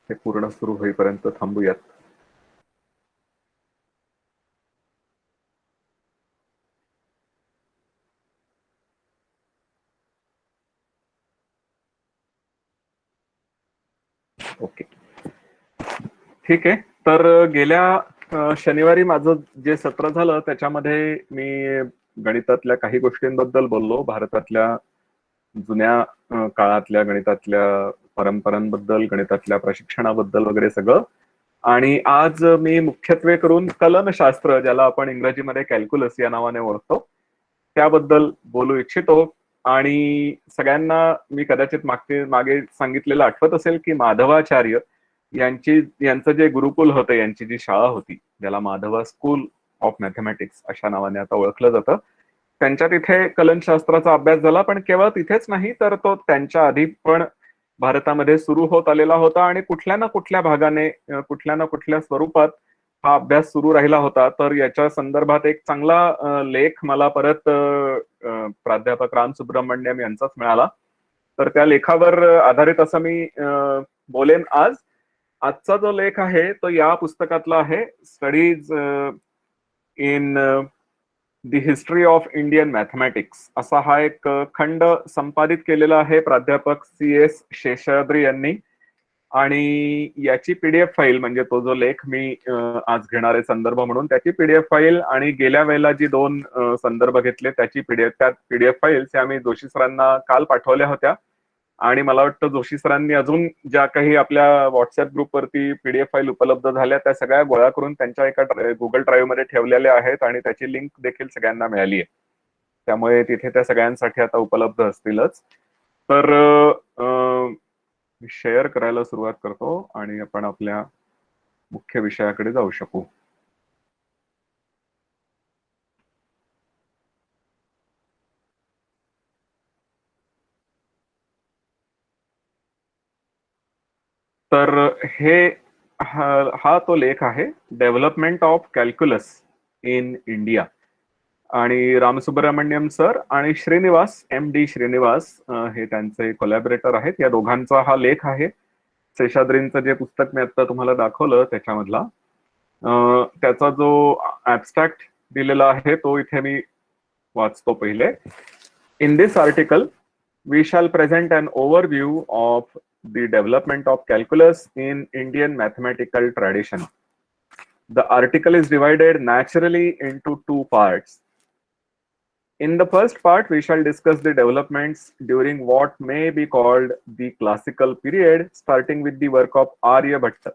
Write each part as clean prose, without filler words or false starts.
हे पूर्ण सुरू होईपर्यंत थांबूयात. ओके, ठीक आहे. तर गेल्या शनिवारी माझं जे सत्र झालं त्याच्यामध्ये मी गणितातल्या काही गोष्टींबद्दल बोललो, भारतातल्या जुन्या काळातल्या गणितातल्या परंपरांबद्दल, गणितातल्या प्रशिक्षणाबद्दल वगैरे सगळं. आणि आज मी मुख्यत्वे करून कलनशास्त्र, ज्याला आपण इंग्रजीमध्ये कॅल्क्युलस या नावाने ओळखतो, त्याबद्दल बोलू इच्छितो. आणि सगळ्यांना मी कदाचित मागे सांगितलेलं आठवत असेल की माधवाचार्य यांचं जे गुरुकुल होतं, यांची जी शाळा होती, ज्याला माधवा स्कूल ऑफ मॅथमॅटिक्स अशा नावाने आता ओळखलं जातं, त्यांच्या तिथे कलनशास्त्राचा अभ्यास झाला. पण केवळ तिथेच नाही, तर तो त्यांच्या आधी पण भारतामध्ये सुरू होत आलेला होता आणि कुठल्या ना कुठल्या भागाने, कुठल्या ना कुठल्या स्वरूपात हा अभ्यास सुरू राहिला होता. तर याच्या संदर्भात एक चांगला लेख मला परत प्राध्यापक राम सुब्रमण्यम यांचाच मिळाला. तर त्या लेखावर आधारित असं मी बोलेन आज. आजचा जो लेख आहे तो या पुस्तकातला आहे, studies in the history of Indian mathematics, असा हा एक खंड संपादित केलेला आहे प्राध्यापक CS शेषाद्री यांनी. आणि याची पीडीएफ फाईल, म्हणजे तो जो लेख मी आज घेणार आहे संदर्भ म्हणून, त्याची पीडीएफ फाईल आणि गेल्या वेळेला जी 2 संदर्भ घेतले त्याची त्या पीडीएफ फाईल्स आम्ही जोशी सरांना काल पाठवल्या होत्या. आणि मला वाटतं जोशी सरांनी अजून ज्या काही आपल्या व्हॉट्सअप ग्रुपवरती पीडीएफ फाईल उपलब्ध झाल्या त्या सगळ्या गोळा करून त्यांच्या एका गुगल ड्राईव्ह मध्ये ठेवलेल्या आहेत आणि त्याची लिंक देखील सगळ्यांना मिळाली आहे. त्यामुळे तिथे त्या सगळ्यांसाठी आता उपलब्ध असतीलच. तर शेअर करायला सुरुवात करतो आणि आपण आपल्या मुख्य विषयाकडे जाऊ शकू. तर हे हा तो लेख आहे, development of calculus in India. आणि रामसुब्रमण्यम सर आणि श्रीनिवास, MD श्रीनिवास, हे त्यांचे कोलॅबरेटर आहेत. या दोघांचा हा लेख आहे. शेषाद्रींचं जे पुस्तक मी आता तुम्हाला दाखवलं त्याच्यामधला त्याचा जो ऍबस्ट्रॅक्ट दिलेला आहे तो इथे मी वाचतो पहिले. In this article we shall present an overview of the development of calculus in Indian mathematical tradition. The article is divided naturally into 2 parts. In the first part, we shall discuss the developments during what may be called the classical period, starting with the work of Aryabhatta.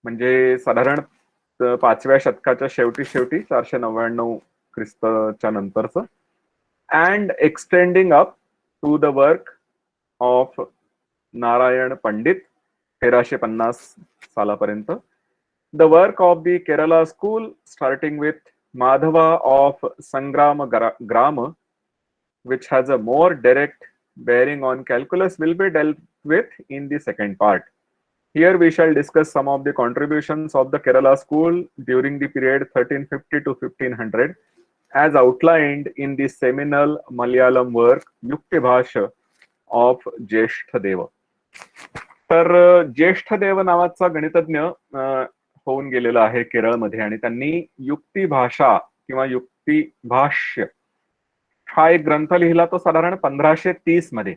म्हणजे साधारण 5व्या शतकाच्या शेवटी 499 ख्रिस्तच्या नंतरचं, and extending up to the work of Narayan Pandit 1350 सालापर्यंत. The work of the Kerala school, starting with Madhava of Sangram Grama, which has a more direct bearing on calculus, will be dealt with in the second part. Here we shall discuss some of the contributions of the Kerala school during the period 1350 to 1500, as outlined in the seminal Malayalam work Yukti Bhasha of Jeshtadeva. तर ज्येष्ठदेव नावाचा गणितज्ञ होऊन गेलेला आहे केरळमध्ये आणि त्यांनी युक्ती भाषा किंवा युक्ती भाष्य हा एक ग्रंथ लिहिला, तो साधारण 1530 मध्ये.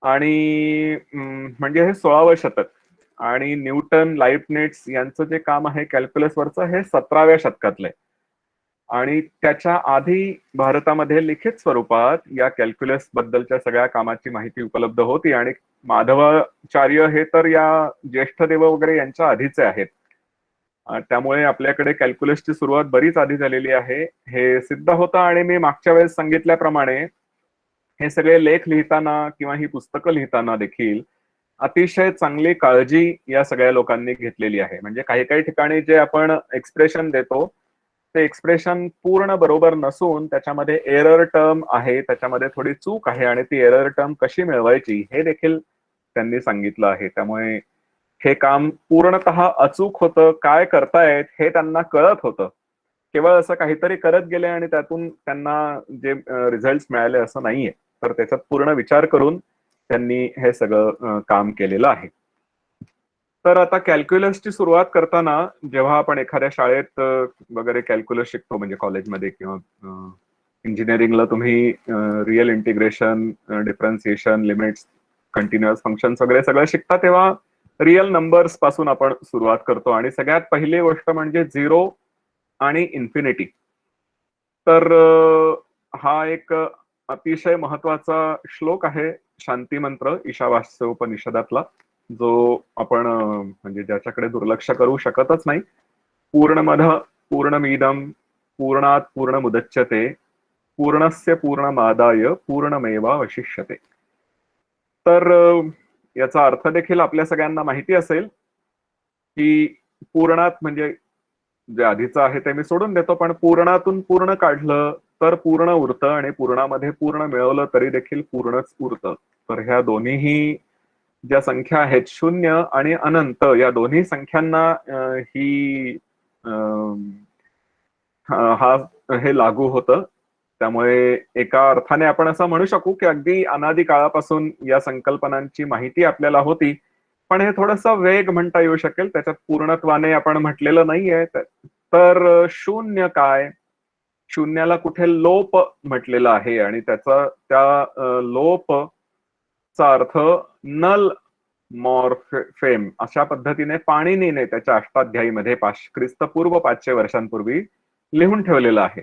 आणि म्हणजे हे 16वं शतक. आणि न्यूटन, लाइबनिट्झ यांचं जे काम आहे कॅल्क्युलस वरचं हे 17व्या शतकातलंय. आणि त्याच्या आधी भारतामध्ये लिखित स्वरूपात या कॅल्क्युलस बद्दलच्या सगळ्या कामाची माहिती उपलब्ध होती. आणि माधवाचार्य हे तर या ज्येष्ठदेव वगैरे यांच्या आधीचे आहेत. त्यामुळे आपल्याकडे कॅल्क्युलसची सुरुवात बरीच आधी झालेली आहे हे सिद्ध होतं. आणि मी मागच्या वेळेस सांगितल्याप्रमाणे हे सगळे लेख लिहिताना किंवा ही पुस्तकं लिहिताना देखील अतिशय चांगली काळजी या सगळ्या लोकांनी घेतलेली आहे. म्हणजे काही काही ठिकाणी जे आपण एक्सप्रेशन देतो ते एक्सप्रेशन पूर्ण बरोबर नसून त्याच्यामध्ये एरर टर्म आहे, त्याच्यामध्ये थोडी चूक आहे आणि ती एरर टर्म कशी मिळवायची हे देखील त्यांनी सांगितलं आहे. त्यामुळे हे काम पूर्णतः अचूक होतं. काय करतायत हे त्यांना कळत होतं. केवळ असं काहीतरी करत गेले आणि त्यातून त्यांना जे रिझल्ट मिळाले असं नाहीये. तर त्याच्यात पूर्ण विचार करून त्यांनी हे सगळं काम केलेलं आहे. तर आता कॅल्क्युलसची सुरुवात करताना जेव्हा आपण एखाद्या शाळेत वगैरे कॅल्क्युलस शिकतो, म्हणजे कॉलेजमध्ये किंवा इंजिनिअरिंगला तुम्ही real integration, differentiation, limits, continuous functions वगैरे सगळं शिकता, तेव्हा रिअल नंबर्स पासून आपण सुरुवात करतो आणि सगळ्यात पहिली गोष्ट म्हणजे झिरो आणि इन्फिनिटी. तर हा एक अतिशय महत्वाचा श्लोक आहे, शांती मंत्र ईशावास्योपनिषदातला, जो आपण म्हणजे ज्याच्याकडे दुर्लक्ष करू शकतच नाही. पूर्णमद पूर्णमिदम पूर्णात पूर्णमुदच्यते पूर्णस्य पूर्णमादाय पूर्णमेवावशिष्यते. तर याचा अर्थ देखील आपल्या सगळ्यांना माहिती असेल की पूर्णात म्हणजे जे आधीचं आहे ते मी सोडून देतो, पण पूर्णातून पूर्ण काढलं तर पूर्ण उरतं आणि पूर्णामध्ये पूर्ण मिळवलं तरी देखील पूर्णच उरतं. तर ह्या दोन्हीही ज्या संख्या आहेत, शून्य आणि अनंत, या दोन्ही संख्यांना ही हा हे लागू होतं. त्यामुळे एका अर्थाने आपण असं म्हणू शकू की अगदी अनादी काळापासून या संकल्पनांची माहिती आपल्याला होती, पण हे थोडंसं वेग म्हणता येऊ शकेल, त्याच्यात पूर्णत्वाने आपण म्हटलेलं नाहीये. तर शून्य काय, शून्याला कुठे लोप म्हटलेलं आहे आणि त्या लोप चा अर्थ नल मॉर्फेम अशा पद्धतीने पाणिनीने त्याच्या अष्टाध्यायीमध्ये ख्रिस्तपूर्व 500 वर्षांपूर्वी लिहून ठेवलेलं आहे.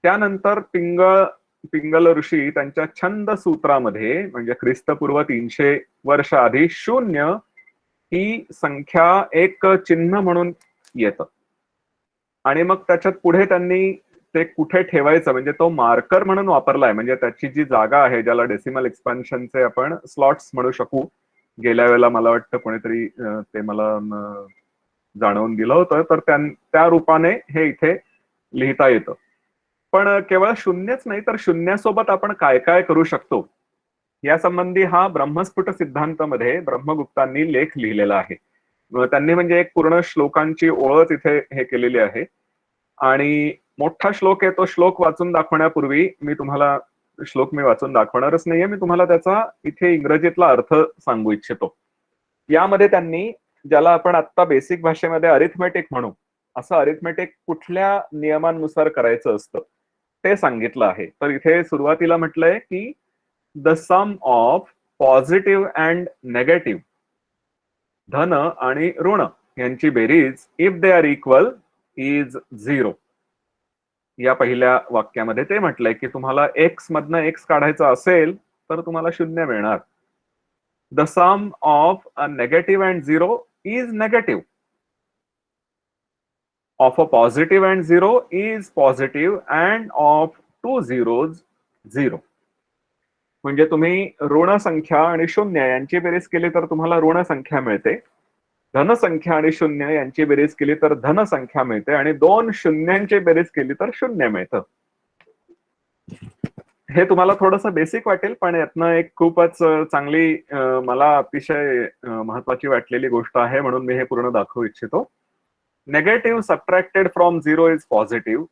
त्यानंतर पिंगल ऋषी त्यांच्या छंद सूत्रामध्ये, म्हणजे ख्रिस्तपूर्व 300 वर्ष आधी, शून्य ही संख्या एक चिन्ह म्हणून येतं आणि मग त्याच्यात पुढे त्यांनी ते कुठे ठेवायचं म्हणजे तो मार्कर म्हणून वापरलाय. म्हणजे त्याची जी जागा आहे, ज्याला डेसिमल एक्सपान्शनचे आपण स्लॉट्स म्हणू शकू, गेल्या वेळेला मला वाटतं कोणीतरी ते मला जाणवून दिलं होतं, तर त्या रूपाने हे इथे लिहिता येतं. पण केवळ शून्यच नाही, तर शून्यासोबत आपण काय काय करू शकतो यासंबंधी हा ब्रह्मस्फुट सिद्धांतामध्ये ब्रह्मगुप्तांनी लेख लिहिलेला आहे. त्यांनी म्हणजे एक पूर्ण श्लोकांची ओळख इथे हे केलेली आहे आणि मोठा श्लोक आहे. तो श्लोक वाचून दाखवण्यापूर्वी श्लोक मी वाचून दाखवणारच नाहीये, मी तुम्हाला त्याचा इथे इंग्रजीतला अर्थ सांगू इच्छितो. यामध्ये त्यांनी, ज्याला आपण आता बेसिक भाषेमध्ये अरिथमेटिक म्हणू, असं अरिथमेटिक कुठल्या नियमांनुसार करायचं असतं ते सांगितलं आहे. तर इथे सुरुवातीला म्हटलंय की the sum of positive and negative, धन आणि ऋण यांची बेरीज, if they are equal, is zero. या पहिल्या वाक्यामध्ये ते म्हटलंय की तुम्हाला एक्स मधनं एक्स काढायचा असेल तर तुम्हाला शून्य मिळणार. The sum of a negative and zero is negative, of a positive and zero is positive, and of two zeros zero. म्हणजे तुम्ही ऋण संख्या आणि शून्य यांची बेरीज केली तर तुम्हाला ऋण संख्या मिळते, धनसंख्या आणि शून्य यांची बेरीज केली तर धन संख्या मिळते, आणि दोन शून्यांची बेरीज केली तर शून्य मिळतं. हे तुम्हाला थोडंसं बेसिक वाटेल, पण यातनं एक खूपच चांगली, मला अतिशय महत्वाची वाटलेली गोष्ट आहे, म्हणून मी हे पूर्ण दाखवू इच्छितो. Negative subtracted from zero is positive,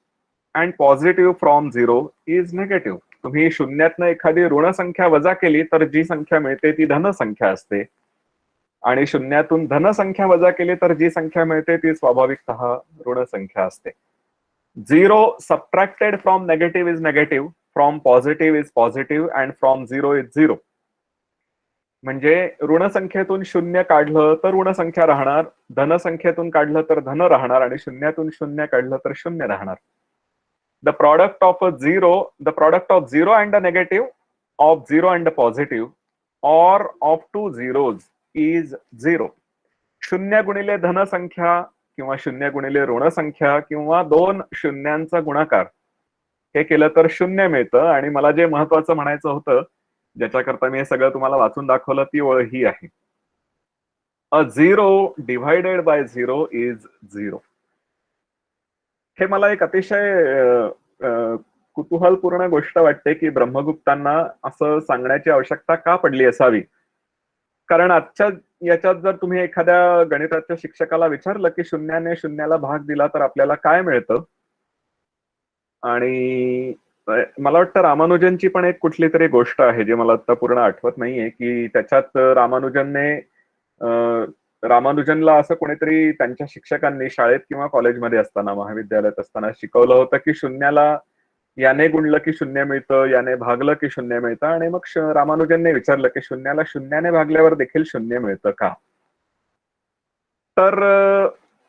and positive from zero is negative. तुम्ही शून्यातनं एखादी ऋण संख्या वजा केली तर जी संख्या मिळते ती धनसंख्या असते, आणि शून्यातून धनसंख्या वजा केली तर जी संख्या मिळते ती स्वाभाविकतः ऋण संख्या असते. Zero subtracted from negative is negative, from positive is positive, and from zero is zero. म्हणजे ऋण संख्येतून शून्य काढलं तर ऋण संख्या राहणार, धनसंख्येतून काढलं तर धन राहणार, आणि शून्यातून शून्य काढलं तर शून्य राहणार. The product of zero and a negative, of zero and a positive, or of two zeros is zero. शून्य गुणिले धनसंख्या किंवा शून्य गुणिले ऋण संख्या किंवा दोन शून्यांचा गुणाकार हे केलं तर शून्य मिळतं. आणि मला जे महत्वाचं म्हणायचं होतं, ज्याच्याकरता मी हे सगळं तुम्हाला वाचून दाखवलं, ती ओळ ही आहे, a zero divided by zero is zero. हे मला एक अतिशय कुतूहलपूर्ण गोष्ट वाटते की ब्रह्मगुप्तांना असं सांगण्याची आवश्यकता का पडली असावी. कारण आजच्या याच्यात जर तुम्ही एखाद्या गणिताच्या शिक्षकाला विचारलं की शून्याने शून्याला भाग दिला तर आपल्याला काय मिळतं, आणि मला वाटतं रामानुजनची पण एक कुठली तरी गोष्ट आहे, जी मला आता पूर्ण आठवत नाहीये, की त्याच्यात रामानुजनने रामानुजनला असं कोणीतरी त्यांच्या शिक्षकांनी शाळेत किंवा कॉलेजमध्ये असताना, महाविद्यालयात असताना शिकवलं होतं की शून्याला याने गुणलं की शून्य मिळतं, याने भागलं की शून्य मिळतं. आणि मग रामानुजनने विचारलं की शून्याला शून्याने भागल्यावर देखील शून्य मिळतं का? तर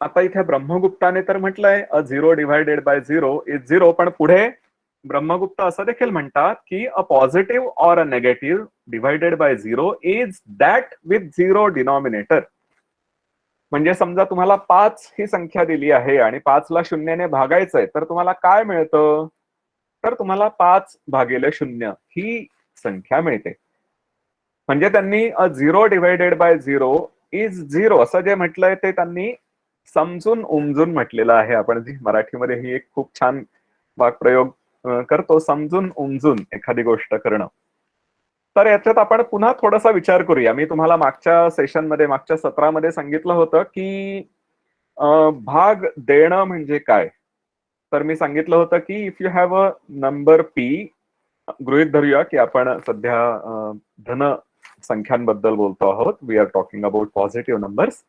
आता इथे ब्रह्मगुप्ताने तर म्हटलंय a zero divided by zero is zero, पण पुढे ब्रह्मगुप्त असं देखील म्हणतात की a positive or a negative divided by zero is that with zero denominator. म्हणजे समजा तुम्हाला 5 ही संख्या दिली आहे आणि 5ला शून्याने भागायचंय, तर तुम्हाला काय मिळतं? तर तुम्हाला 5/0 ही संख्या मिळते. म्हणजे त्यांनी a zero divided by zero is zero असं जे म्हटलंय ते त्यांनी समजून उमजून म्हटलेलं आहे. आपण जी मराठीमध्ये ही एक खूप छान वाक्प्रयोग करतो, समजून उमजून एखादी गोष्ट करणं. तर याच्यात आपण पुन्हा थोडासा विचार करूया. मी तुम्हाला मागच्या सेशनमध्ये, मागच्या सत्रामध्ये सांगितलं होतं की भाग देणं म्हणजे काय? तर मी सांगितलं होतं की if you have a number P, गृहीत धरूया की आपण सध्या धन संख्यांबद्दल बोलतो आहोत. We are talking about positive numbers.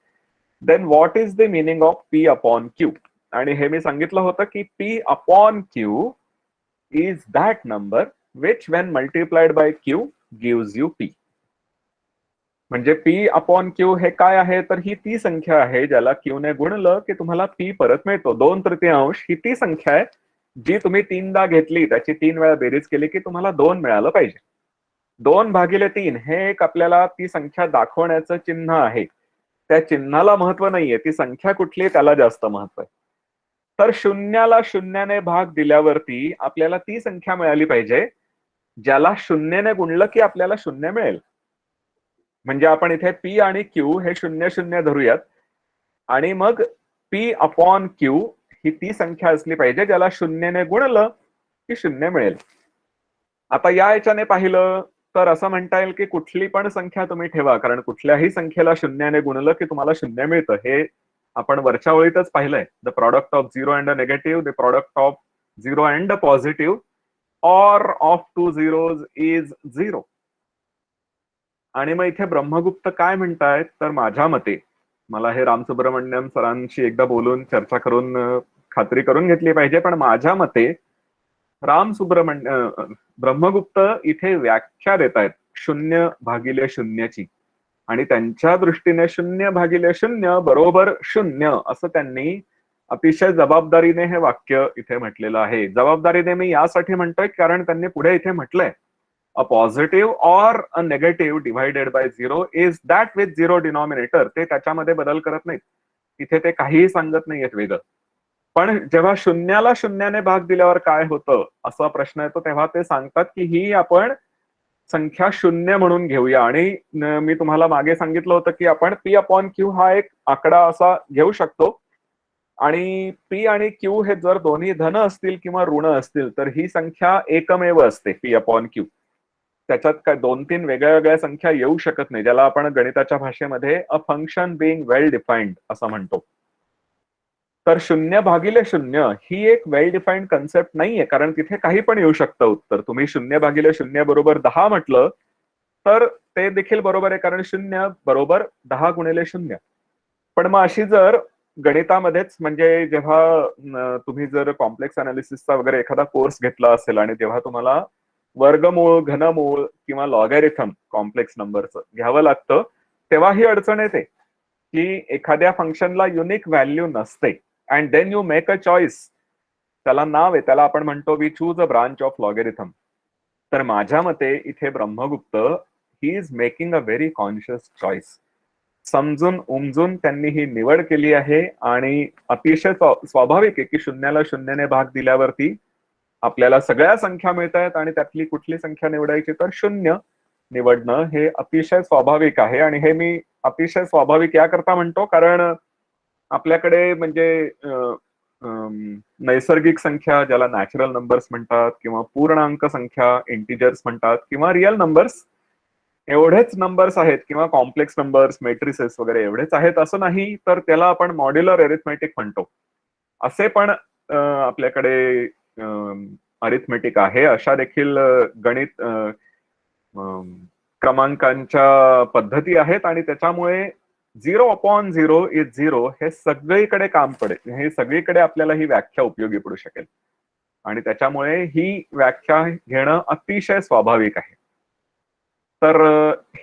Then what is the meaning of P upon Q? आणि हे मी सांगितलं होतं की P upon Q is that number which when multiplied by Q gives you P. म्हणजे पी अपॉन क्यू हे काय आहे? तर ही ती संख्या आहे ज्याला क्यू ने गुणलं की तुम्हाला पी परत मिळतो. 2/3 ही ती संख्या आहे जी तुम्ही 3दा घेतली, त्याची 3 वेळा बेरीज केली की तुम्हाला 2 मिळालं पाहिजे. 2/3 हे एक आपल्याला ती संख्या दाखवण्याचं चिन्ह आहे. त्या चिन्हाला महत्व नाहीये, ती संख्या कुठली त्याला जास्त महत्व आहे. तर शून्याला शून्याने भाग दिल्यावरती आपल्याला ती संख्या मिळाली पाहिजे ज्याला शून्याने गुणलं की आपल्याला शून्य मिळेल. म्हणजे आपण इथे पी आणि क्यू हे 0-0 धरूयात आणि मग पी अपॉन क्यू ही ती संख्या असली पाहिजे ज्याला शून्याने गुणलं की शून्य मिळेल. आता या याच्याने पाहिलं तर असं म्हणता येईल की कुठली पण संख्या तुम्ही ठेवा, कारण कुठल्याही संख्येला शून्याने गुणलं की तुम्हाला शून्य मिळतं. हे आपण वरच्या ओळीतच पाहिलंय. The product of zero and a negative, the product of zero and a positive or of two zeros is zero. आणि मग इथे ब्रह्मगुप्त काय म्हणतायत? तर माझ्या मते, मला हे रामसुब्रमण्यम सरांशी एकदा बोलून चर्चा करून खात्री करून घेतली पाहिजे, पण माझ्या मते ब्रह्मगुप्त इथे व्याख्या देत आहेत 0/0ची. आणि त्यांच्या दृष्टीने 0/0 बरोबर 0 असं त्यांनी अतिशय जबाबदारीने हे वाक्य इथे म्हटलेलं आहे. जबाबदारीने मी यासाठी म्हणतोय कारण त्यांनी पुढे इथे म्हटलंय अ positive or a negative divided by zero is that with zero denominator. ते त्याच्यामध्ये बदल करत नाहीत. इथे ते काहीही सांगत नाहीयेत वेगळं. पण जेव्हा शून्याला शून्याने भाग दिल्यावर काय होतं असा प्रश्न येतो, तेव्हा ते सांगतात की ही आपण संख्या 0 म्हणून घेऊया. आणि मी तुम्हाला मागे सांगितलं होतं की आपण पी अपॉन क्यू हा एक आकडा असा घेऊ शकतो. आणि पी आणि क्यू हे जर दोन्ही धन असतील किंवा ऋण असतील तर ही संख्या एकमेव असते, पी अपॉन क्यू. त्याच्यात काय 2-3 वेगळ्या वेगळ्या संख्या येऊ शकत नाही, ज्याला आपण गणिताच्या भाषेमध्ये a function being well defined असं म्हणतो. तर 0/0 ही एक वेल डिफाईन्ड कन्सेप्ट नाहीये, कारण तिथे काही पण येऊ शकतं उत्तर. तुम्ही 0/0 बरोबर 10 म्हटलं तर ते देखील बरोबर आहे, कारण 0 बरोबर 10 गुणिले 0. पण मग अशी जर गणितामध्येच, म्हणजे जेव्हा तुम्ही जर कॉम्प्लेक्स अनालिसिसचा वगैरे एखादा कोर्स घेतला असेल आणि तेव्हा तुम्हाला वर्गमूळ, घनमूळ किंवा लॉगॅरिथम कॉम्प्लेक्स नंबरचं घ्यावं लागतं, तेव्हा ही अडचण येते की एखाद्या फंक्शनला युनिक व्हॅल्यू नसते and then you make a choice. त्याला नाव आहे, त्याला आपण म्हणतो we choose a branch of logarithm. तर माझ्या मते इथे Brahmagupta he is making a very conscious choice. समजून उमजून त्यांनी ही निवड केली आहे आणि अतिशय स्वाभाविक आहे की शून्याला शून्याने भाग दिल्यावरती आपल्याला सगळ्या संख्या मिळत आहेत आणि त्यातली कुठली संख्या निवडायची, तर 0 निवडणं हे अतिशय स्वाभाविक आहे. आणि हे मी अतिशय स्वाभाविक याकरता म्हणतो कारण आपल्याकडे म्हणजे नैसर्गिक संख्या ज्याला नॅचरल नंबर्स म्हणतात, किंवा पूर्णांक संख्या इंटिजर्स म्हणतात, किंवा रिअल नंबर्स, एवढेच नंबर्स आहेत, किंवा कॉम्प्लेक्स नंबर्स, मेट्रिसेस वगैरे एवढेच आहेत असं नाही, तर त्याला आपण मॉड्युलर अरिथमेटिक म्हणतो. असे पण आपल्याकडे अरिथमेटिक आहे. अशा देखील गणित क्रमांकांच्या पद्धती आहेत आणि त्याच्यामुळे 0/0 इज 0 हे सगळीकडे काम पडेल, हे सगळीकडे आपल्याला ही व्याख्या उपयोगी पडू शकेल आणि त्याच्यामुळे ही व्याख्या घेणं अतिशय स्वाभाविक आहे. तर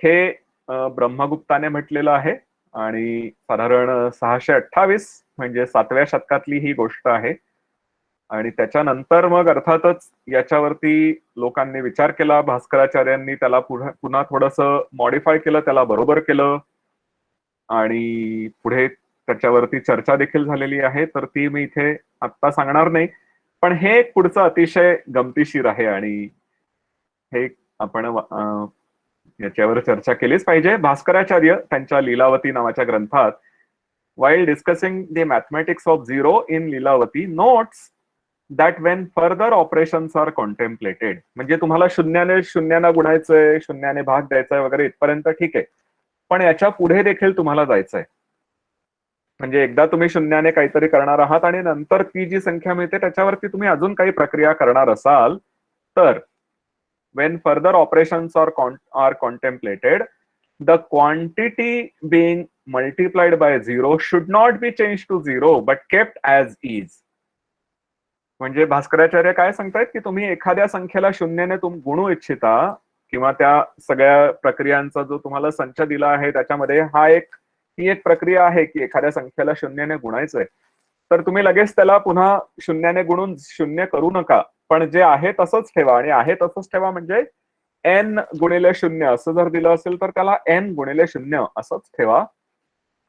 हे ब्रह्मगुप्ताने म्हटलेलं आहे आणि साधारण 628 म्हणजे 7व्या शतकातली ही गोष्ट आहे. आणि त्याच्यानंतर मग अर्थातच याच्यावरती लोकांनी विचार केला, भास्कराचार्यांनी त्याला पुन्हा थोडंसं मॉडिफाय केलं, त्याला बरोबर केलं आणि पुढे त्याच्यावरती चर्चा देखील झालेली आहे, तर ती मी इथे आत्ता सांगणार नाही. पण हे पुढचं अतिशय गमतीशीर आहे आणि हे आपण याच्यावर चर्चा केलीच पाहिजे. भास्कराचार्य त्यांच्या लीलावती नावाच्या ग्रंथात while discussing the mathematics of zero in Lilavati notes that when further operations are contemplated, म्हणजे तुम्हाला शून्याने गुणायचंय, शून्याने भाग द्यायचाय वगैरे इथपर्यंत ठीक आहे, पण याच्या पुढे देखील तुम्हाला जायचंय. म्हणजे एकदा तुम्ही शून्याने काहीतरी करणार आहात आणि नंतर ती जी संख्या मिळते त्याच्यावरती तुम्ही अजून काही प्रक्रिया करणार असाल तर when further operations are contemplated, the quantity being multiplied by 0 should not be changed to 0 but kept as is. म्हणजे भास्कराचार्य काय सांगतायत की तुम्ही एखाद्या संख्येला शून्याने गुणू इच्छिता किंवा त्या सगळ्या प्रक्रियांचा जो तुम्हाला संच दिला आहे त्याच्यामध्ये ही एक प्रक्रिया आहे की एखाद्या संख्येला शून्याने गुणायचंय, तर तुम्ही लगेच त्याला पुन्हा शून्याने गुणून शून्य करू नका, पण जे आहे तसंच ठेवा. आणि आहे तसंच ठेवा म्हणजे n गुणिले शून्य असं जर दिलं असेल तर त्याला n गुणिले शून्य असंच ठेवा.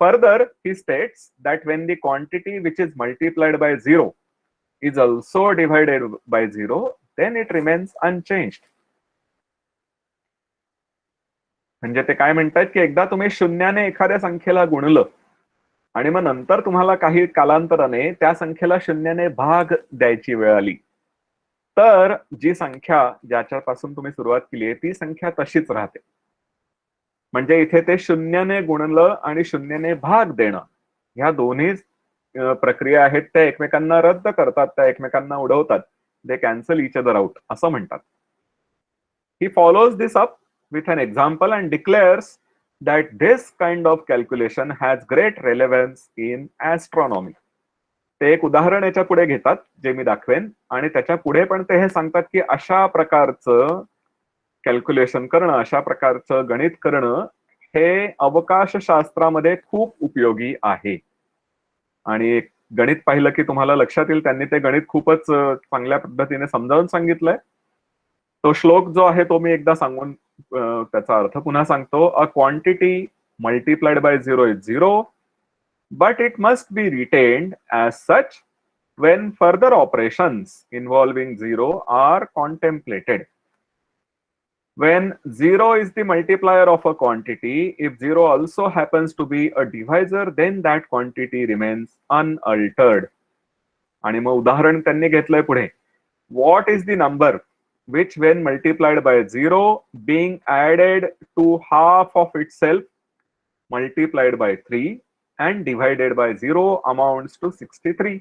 Further he states that when the quantity which is multiplied by 0 is also divided by 0, then it remains unchanged. म्हणजे ते काय म्हणतात की एकदा तुम्ही शून्याने एखाद्या संख्येला गुणलं आणि मग नंतर तुम्हाला काही कालांतराने त्या संख्येला शून्याने भाग द्यायची वेळ आली, तर जी संख्या ज्याच्यापासून तुम्ही सुरुवात केली आहे ती संख्या तशीच राहते. म्हणजे इथे ते शून्याने गुणलं आणि शून्याने भाग देणं ह्या दोन्ही प्रक्रिया आहेत त्या एकमेकांना रद्द करतात, त्या एकमेकांना उडवतात. दे कॅन्सल इच अदर आउट असं म्हणतात. He follows this up with an example and डिक्लेअर्स that this kind of calculation has great relevance in astronomy. ते एक उदाहरण याच्या पुढे घेतात जे मी दाखवेन आणि त्याच्या पुढे पण ते हे सांगतात की अशा प्रकारचं कॅल्क्युलेशन करणं, अशा प्रकारचं गणित करणं हे अवकाशशास्त्रामध्ये खूप उपयोगी आहे. आणि एक गणित पाहिलं की तुम्हाला लक्षात येईल त्यांनी ते गणित खूपच चांगल्या पद्धतीने समजावून सांगितलंय. तो श्लोक जो आहे तो मी एकदा सांगून त्याचा अर्थ पुन्हा सांगतो. A quantity multiplied by 0 is 0 but it must be retained as such when further operations involving 0 are contemplated. When 0 is the multiplier of a quantity, if 0 also happens to be a divisor, then that quantity remains unaltered. आणि मग उदाहरण त्यांनी घेतलंय पुढे. What is the number which when multiplied by 0 being added to half of itself multiplied by 3 and divided by 0 amounts to 63?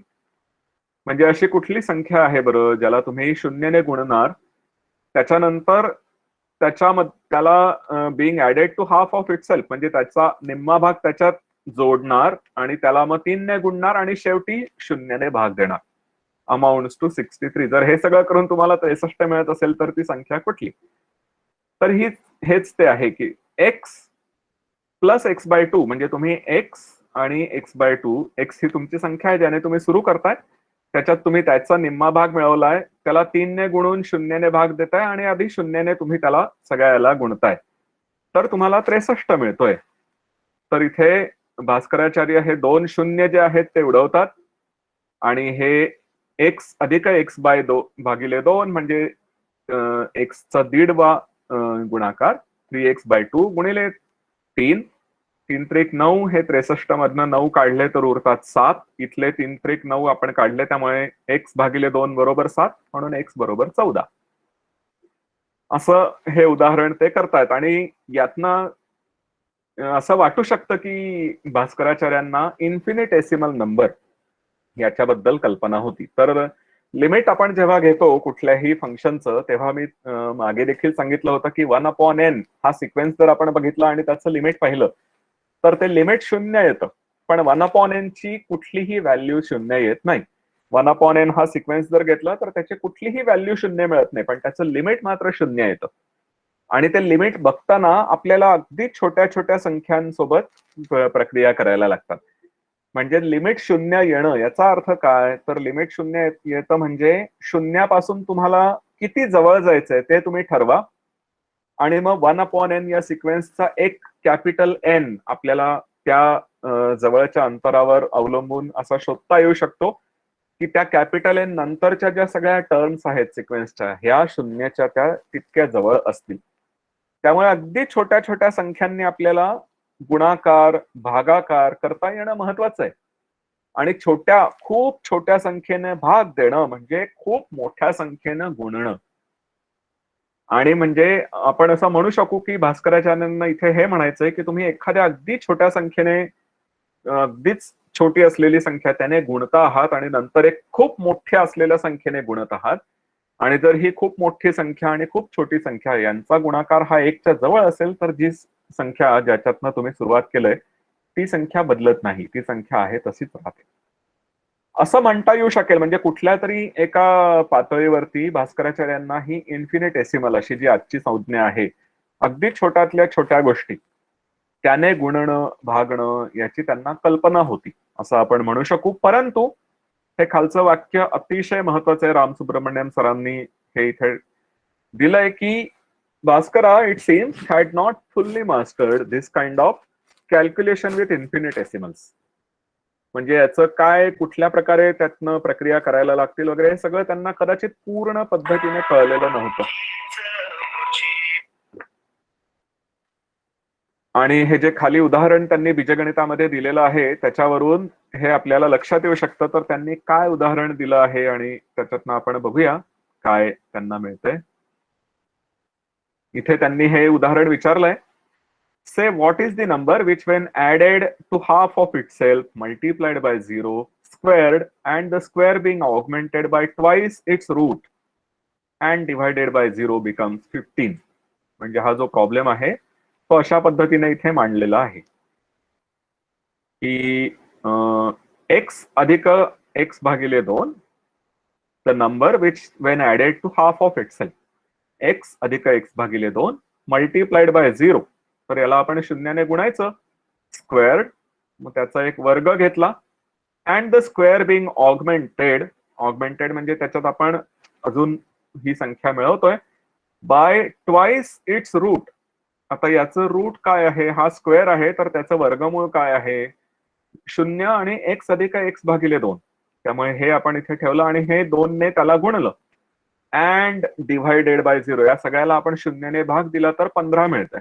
म्हणजे अशी कुठली संख्या आहे बरं ज्याला तुम्ही शून्याने गुणणार त्याच्यानंतर त्याला being added to half of itself म्हणजे त्याचा निम्मा भाग त्याच्यात जोडणार आणि त्याला मग 3 ने गुणणार आणि शेवटी शून्याने भाग देणार. Amounts to 63. जर हे सगळं करून तुम्हाला 63 मिळत असेल तर ती संख्या कुठली? तर हेच ते आहे की x प्लस x/2 म्हणजे तुम्ही x आणि x/2, x ही तुमची संख्या आहे ज्याने तुम्ही सुरू करताय, त्याच्यात तुम्ही त्याचा निम्मा भाग मिळवलाय, त्याला 3 ने गुणून शून्याने भाग देताय आणि आधी शून्याने तुम्ही त्याला सगळ्याला गुणताय, तर तुम्हाला 63 मिळतोय. तर इथे भास्कराचार्य हे 2 शून्य जे आहेत ते उडवतात आणि हे x अधिक x/2 भागिले 2 म्हणजे x चा 1.5 गुणाकार 3x/2 गुणिले 3. 3 त्रिक 9 हे 63 मधनं 9 काढले तर उरतात 7. इथले 3 त्रिक 9 आपण काढले त्यामुळे x भागिले 2 बरोबर 7 म्हणून x बरोबर 14. असं हे उदाहरण ते करतायत आणि यातनं असं वाटू शकतं की भास्कराचार्यांना इन्फिनिटेसिमल नंबर याच्याबद्दल कल्पना होती. तर लिमिट आपण जेव्हा घेतो कुठल्याही फंक्शनचं तेव्हा मी मागे देखील सांगितलं होतं की 1/n हा सिक्वेन्स जर आपण बघितला आणि त्याचं लिमिट पाहिलं तर ते लिमिट 0 येतं. पण 1/n ची कुठलीही व्हॅल्यू 0 येत नाही. 1/n हा सिक्वेन्स जर घेतला तर त्याची कुठलीही व्हॅल्यू 0 मिळत नाही, पण त्याचं लिमिट मात्र 0 येतं. आणि ते लिमिट बघताना आपल्याला अगदी छोट्या छोट्या संख्यांसोबत प्रक्रिया करायला लागतात. म्हणजे लिमिट 0 येणं याचा अर्थ काय? तर लिमिट 0 येतं म्हणजे शून्यापासून तुम्हाला किती जवळ जायचंय ते तुम्ही ठरवा. आणि मग 1/n या सिक्वेन्सचा एक कॅपिटल N आपल्याला त्या जवळच्या अंतरावर अवलंबून असा शोधता येऊ शकतो, की त्या कॅपिटल N नंतरच्या ज्या सगळ्या टर्म्स आहेत सिक्वेन्सच्या ह्या शून्याच्या त्या तितक्या जवळ असतील. त्यामुळे अगदी छोट्या छोट्या संख्यांनी आपल्याला गुणाकार, भागाकार करता येणं महत्वाचं आहे. आणि खूप छोट्या संख्येने भाग देणं म्हणजे खूप मोठ्या संख्येनं गुणणं. आणि म्हणजे आपण असं म्हणू शकू की भास्कराचार्यांना इथे हे म्हणायचंय की तुम्ही एखाद्या अगदी छोट्या संख्येने अगदीच छोटी असलेली संख्या त्याने गुणता आहात आणि नंतर एक खूप मोठ्या असलेल्या संख्येने गुणत आहात. आणि जर ही खूप मोठी संख्या आणि खूप छोटी संख्या यांचा गुणाकार हा 1च्या जवळ असेल तर जी संख्या ज्याच्यातनं तुम्ही सुरुवात केलंय ती संख्या बदलत नाही, ती संख्या आहे तशीच राहते. असं म्हणता येऊ शकेल. म्हणजे कुठल्या तरी एका पातळीवरती भास्कराचार्यांना ही इन्फिनिटेसिमल अशी जी आजची संज्ञा आहे, अगदी छोट्यातल्या छोट्या गोष्टी त्याने गुणणं, भागणं याची त्यांना कल्पना होती, असं आपण म्हणू शकू. परंतु हे खालचं वाक्य अतिशय महत्वाचं आहे. रामसुब्रमण्यम सरांनी हे इथे दिलंय की Bhaskara it seems had not fully mastered this kind of calculation with infinitesimals. म्हणजे याचं काय, कुठल्या प्रकारे त्यातनं प्रक्रिया करायला लागतील वगैरे हे सगळं त्यांना कदाचित पूर्ण पद्धतीने कळलेलं नव्हतं. आणि हे जे खाली उदाहरण त्यांनी बीजगणितामध्ये दिलेलं आहे त्याच्यावरून हे आपल्याला लक्षात येऊ शकतं. तर त्यांनी काय उदाहरण दिलं आहे आणि त्याच्यातनं आपण बघूया काय त्यांना मिळतंय. इथे त्यांनी हे उदाहरण विचारलंय. Say what is the number which when added to half of itself multiplied by 0 squared and the square being augmented by twice its root and divided by 0 becomes 15. म्हणजे हा जो प्रॉब्लेम आहे तो अशा पद्धतीने इथे मांडलेला आहे की x अधिक x भागिले 2 the number which when added to half of itself x अधिक x भागिले 2 मल्टिप्लाइड बाय 0. तर याला आपण शून्याने गुणायचं, स्क्वेअर्ड, मग त्याचा एक वर्ग घेतला and the square being augmented म्हणजे त्याच्यात आपण अजून ही संख्या मिळवतोय बाय ट्वाइस इट्स रूट. आता याचं रूट काय आहे? हा स्क्वेअर आहे तर त्याचं वर्गमूळ काय आहे? 0 आणि x अधिक x भागिले 2. त्यामुळे हे आपण इथे ठेवलं आणि हे 2 ने त्याला गुणलं अँड डिव्हायडेड बाय 0. या सगळ्याला आपण शून्याने भाग दिला तर 15 मिळतंय.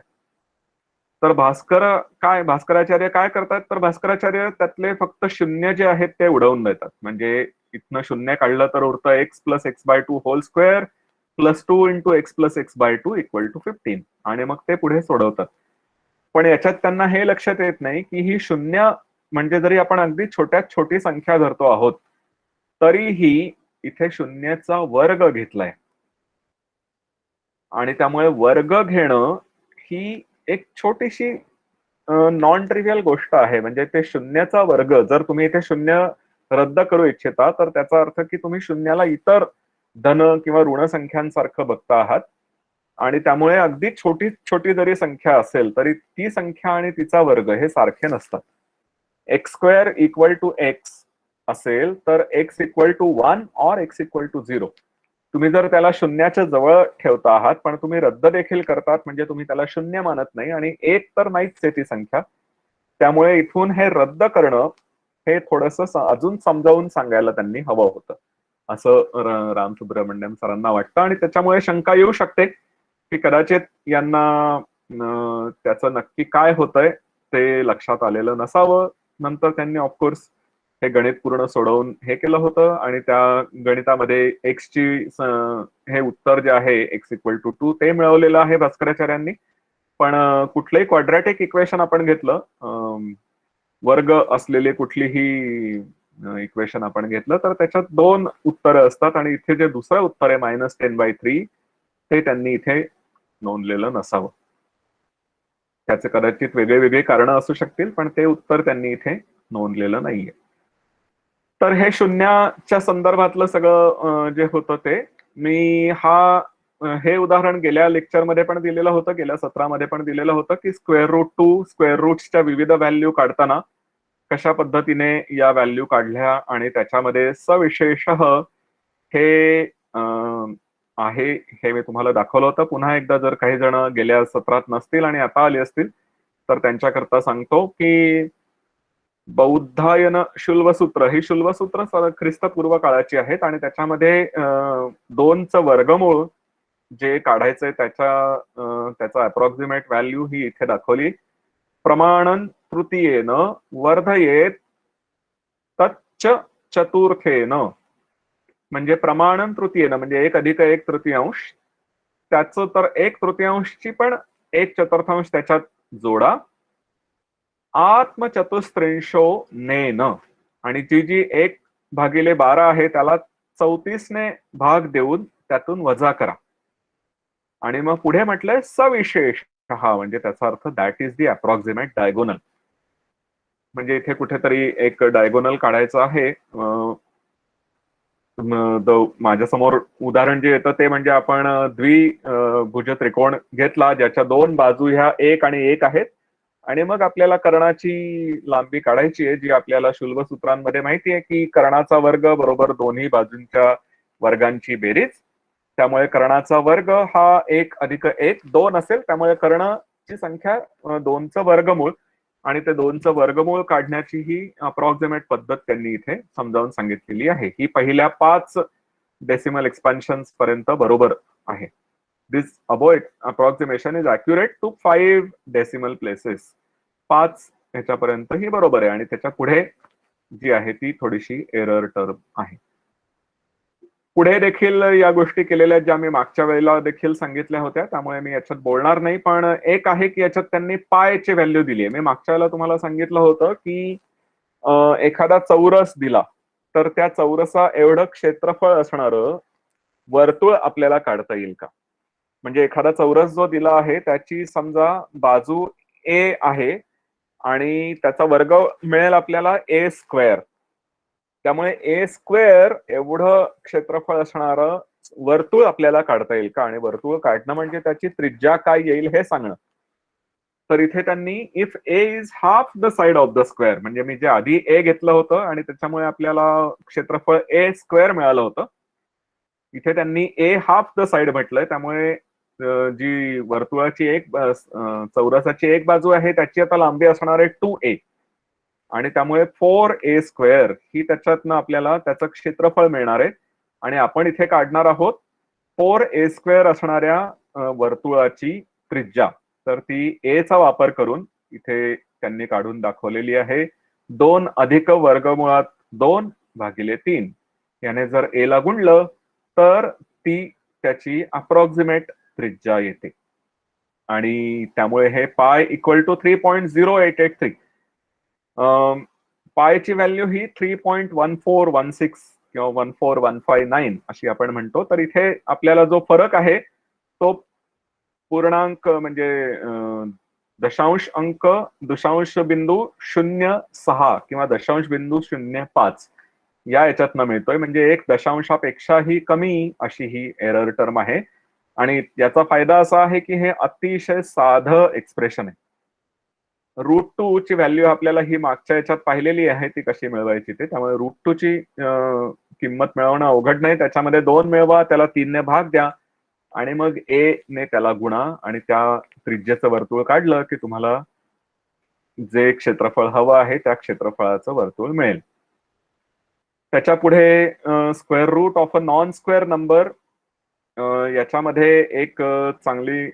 तर भास्कराचार्य काय करतात? तर भास्कराचार्य त्यातले फक्त शून्य जे आहेत ते उडवून देतात. म्हणजे इथनं शून्य काढलं तर उरतं x plus x by 2 whole square plus 2 into x plus x by 2 equal to 15. आणि मग ते पुढे सोडवतात. पण याच्यात त्यांना हे लक्षात येत नाही की ही शून्य म्हणजे जरी आपण अगदी छोट्यात छोटी संख्या धरतो आहोत तरीही इथे शून्याचा वर्ग घेतलाय आणि त्यामुळे वर्ग घेणं ही एक छोटीशी नॉन ट्रिव्हियल गोष्ट आहे. म्हणजे ते शून्याचा वर्ग जर तुम्ही इथे शून्य रद्द करू इच्छिता तर त्याचा अर्थ की तुम्ही शून्याला इतर धन किंवा ऋण संख्यांसारखं बघता आहात आणि त्यामुळे अगदी छोटी छोटी जरी संख्या असेल तरी ती संख्या आणि तिचा वर्ग हे सारखे नसतात. X square equal to x असेल तर एक्स इक्वल टू 1 और एक्स इक्वल टू 0. तुम्ही जर त्याला शून्याच्या जवळ ठेवता आहात पण तुम्ही रद्द देखील करतात म्हणजे तुम्ही त्याला शून्य मानत नाही आणि एक तर नाहीच आहे ती संख्या. त्यामुळे इथून हे रद्द करणं हे थोडस अजून समजावून सांगायला त्यांनी हवं होतं असं रामसुब्रमण्यम सरांना वाटतं. आणि त्याच्यामुळे शंका येऊ शकते की कदाचित यांना त्याचं नक्की काय होतंय ते लक्षात आलेलं नसावं. नंतर त्यांनी ऑफकोर्स हे गणित पूर्ण सोडवून हे केलं होतं आणि त्या गणितामध्ये एक्सची हे उत्तर जे आहे एक्स इक्वल टू 2 ते मिळवलेलं आहे भास्कराचार्यांनी. पण कुठलंही क्वाड्रॅटिक इक्वेशन आपण घेतलं, वर्ग असलेले कुठलीही इक्वेशन आपण घेतलं तर त्याच्यात 2 उत्तरं असतात आणि इथे जे दुसरं उत्तर आहे -10/3 ते त्यांनी इथे नोंदलेलं नसावं. त्याचे कदाचित वेगळे वेगळे कारण असू शकतील, पण ते उत्तर त्यांनी इथे नोंदलेलं नाहीये. तर हे शून्याच्या संदर्भातलं सगळं जे होतं ते मी हे उदाहरण गेल्या लेक्चरमध्ये पण दिलेलं होतं, गेल्या सत्रामध्ये पण दिलेलं होतं की स्क्वेअर रूट टू स्क्वेअर रूट्सच्या विविध व्हॅल्यू काढताना कशा पद्धतीने या व्हॅल्यू काढल्या आणि त्याच्यामध्ये सविशेषः हे आहे हे मी तुम्हाला दाखवलं होतं. पुन्हा एकदा जर काही जण गेल्या सत्रात नसतील आणि आता आले असतील तर त्यांच्याकरता सांगतो की बौद्धायन शुल्वसूत्र ही शुल्वसूत्र ख्रिस्तपूर्व काळाची आहेत आणि त्याच्यामध्ये 2चं वर्गमूळ जे काढायचंय त्याचा अप्रॉक्सिमेट व्हॅल्यू ही इथे दाखवली. प्रमाणन तृतीयेन वर्धयेत तच्च चतुर्थेन, म्हणजे प्रमाणन तृतीयेनं म्हणजे 1+1 तृतीयांश, त्याचं तर 1/3ची पण 1/4 त्याच्यात जोडा. आत्मचतुस्त्रिंशो नेन, आणि जी 1/12 आहे त्याला 34ने भाग देऊन त्यातून वजा करा. आणि मग पुढे म्हटलंय सविशेष, म्हणजे त्याचा अर्थ that is the approximate diagonal. म्हणजे इथे कुठेतरी एक डायगोनल काढायचं आहे. माझ्या समोर उदाहरण जे येतं ते म्हणजे आपण द्विभुज त्रिकोण घेतला ज्याच्या 2 बाजू ह्या 1 आणि 1 आहेत आणि मग आपल्याला कर्णाची लांबी काढायची आहे, जी आपल्याला शुल्बसूत्रांमध्ये माहिती आहे की कर्णाचा वर्ग बरोबर दोन्ही बाजूंच्या वर्गांची बेरीज. त्यामुळे कर्णाचा वर्ग हा 1+1 2 असेल. त्यामुळे कर्णाची संख्या 2चं वर्गमूळ आणि ते 2चं वर्गमूळ काढण्याची ही अप्रॉक्सिमेट पद्धत त्यांनी इथे समजावून सांगितलेली आहे. ही पहिल्या 5 डेसिमल एक्सपान्शन्स पर्यंत बरोबर आहे. This above approximation is accurate to 5 decimal places. 5 ह्याच्यापर्यंत ही बरोबर आहे आणि त्याच्या पुढे जी आहे ती थोडीशी एरर टर्म आहे. पुढे देखील या गोष्टी केलेल्या ज्या मी मागच्या वेळेला देखील सांगितल्या होत्या, त्यामुळे मी याच्यात बोलणार नाही. पण एक आहे की याच्यात त्यांनी पायची व्हॅल्यू दिली आहे. मी मागच्या वेळेला तुम्हाला सांगितलं होतं की एखादा चौरस दिला तर त्या चौरसा एवढं क्षेत्रफळ असणारं वर्तुळ आपल्याला काढता येईल का. म्हणजे एखादा चौरस जो दिला आहे त्याची समजा बाजू ए आहे आणि त्याचा वर्ग मिळेल आपल्याला a². त्यामुळे a² एवढं क्षेत्रफळ असणारं वर्तुळ आपल्याला काढता येईल का, आणि वर्तुळ काढणं म्हणजे त्याची त्रिज्या काय येईल हे सांगणं. तर इथे त्यांनी if A is half the side of the square, म्हणजे मी जे आधी ए घेतलं होतं आणि त्याच्यामुळे आपल्याला क्षेत्रफळ a² मिळालं होतं, इथे त्यांनी ए हाफ द साइड म्हटलंय. त्यामुळे जी वर्तुळाची चौरसाची एक बाजू आहे त्याची आता लांबी असणार आहे 2a आणि त्यामुळे 4a² ही त्याच्यातनं आपल्याला त्याचं क्षेत्रफळ मिळणार आहे. आणि आपण इथे काढणार आहोत 4a² असणाऱ्या वर्तुळाची त्रिज्या. तर ती ए चा वापर करून इथे त्यांनी काढून दाखवलेली आहे. 2 अधिक वर्गमुळात 2/3 याने जर ए ला गुणलं तर ती त्याची अप्रॉक्सिमेट त्रिज्या येते. आणि त्यामुळे हे पाय इक्वल टू 3.0883. पायची व्हॅल्यू ही 3.1416 किंवा 14159 अशी आपण म्हणतो. तर इथे आपल्याला जो फरक आहे तो पूर्णांक म्हणजे दशांश अंक 0.06 किंवा 0.05 या याच्यातनं मिळतोय. म्हणजे 1 दशांशापेक्षाही कमी अशी ही एरर टर्म आहे. आणि याचा फायदा असा आहे की हे अतिशय साधं एक्सप्रेशन आहे. √2 ची व्हॅल्यू आपल्याला ही मागच्या याच्यात पाहिलेली आहे ती कशी मिळवायची ते. त्यामुळे √2 ची किंमत मिळवणं अवघड नाही. त्याच्यामध्ये 2 मिळवा, त्याला 3 ने भाग द्या आणि मग ए ने त्याला गुणा आणि त्या त्रिज्येचं वर्तुळ काढलं की तुम्हाला जे क्षेत्रफळ हवं आहे त्या क्षेत्रफळाचं वर्तुळ मिळेल. त्याच्या पुढे square root of a non square number, याच्यामध्ये एक चांगली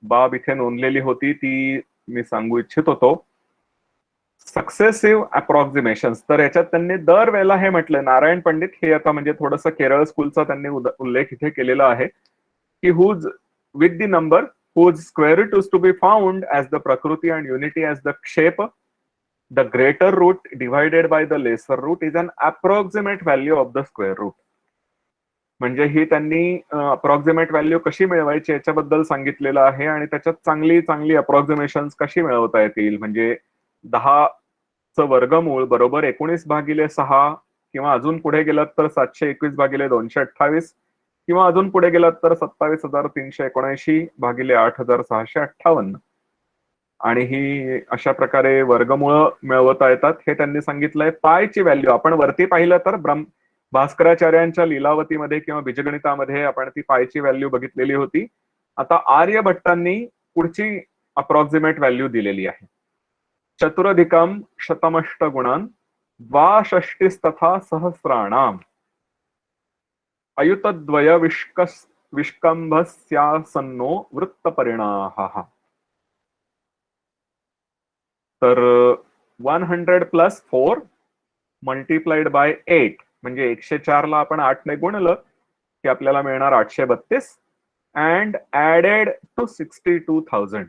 बाब इथे नोंदलेली होती ती मी सांगू इच्छित होतो. Successive approximation. तर याच्यात त्यांनी दरवेळेला हे म्हटलं, नारायण पंडित हे आता म्हणजे थोडंसं केरळ स्कूलचा त्यांनी उल्लेख इथे केलेला आहे की whose with the number whose square root is to be found as the prakriti and unity as the ksheप, the greater root divided by the lesser root is an approximate value of the square root. म्हणजे ही त्यांनी approximate value कशी मिळवायची याच्याबद्दल सांगितलेलं आहे आणि त्याच्यात चांगली चांगली अप्रॉक्सिमेशन कशी मिळवता येतील. म्हणजे 10चं वर्गमूळ बरोबर 19/6 किंवा अजून पुढे गेलात तर 721/228 किंवा अजून पुढे गेलात तर 27,379/8658 आणि ही अशा प्रकारे वर्गमूळ मिळवता येतात हे त्यांनी सांगितलंय. पायची व्हॅल्यू आपण वरती पाहिलं तर भास्कराचार्यांच्या लीलावतीमध्ये किंवा बीजगणितामध्ये आपण ती पायची व्हॅल्यू बघितलेली होती. आता आर्यभट्टांनी पुढची अप्रॉक्सिमेट व्हॅल्यू दिलेली आहे. चतुरधिकम शतमष्ट गुणान द्वाषष्टिस्तथा सहस्राणाम अयुतद्वय विष्कंभस्यासन्नो वृत्तपरिणाः. तर 100 + 4 मल्टिप्लाइड बाय 8 म्हणजे 104 ला आपण 8 ने गुणलं की आपल्याला मिळणार 832 अँड ऍडेड टू 62,000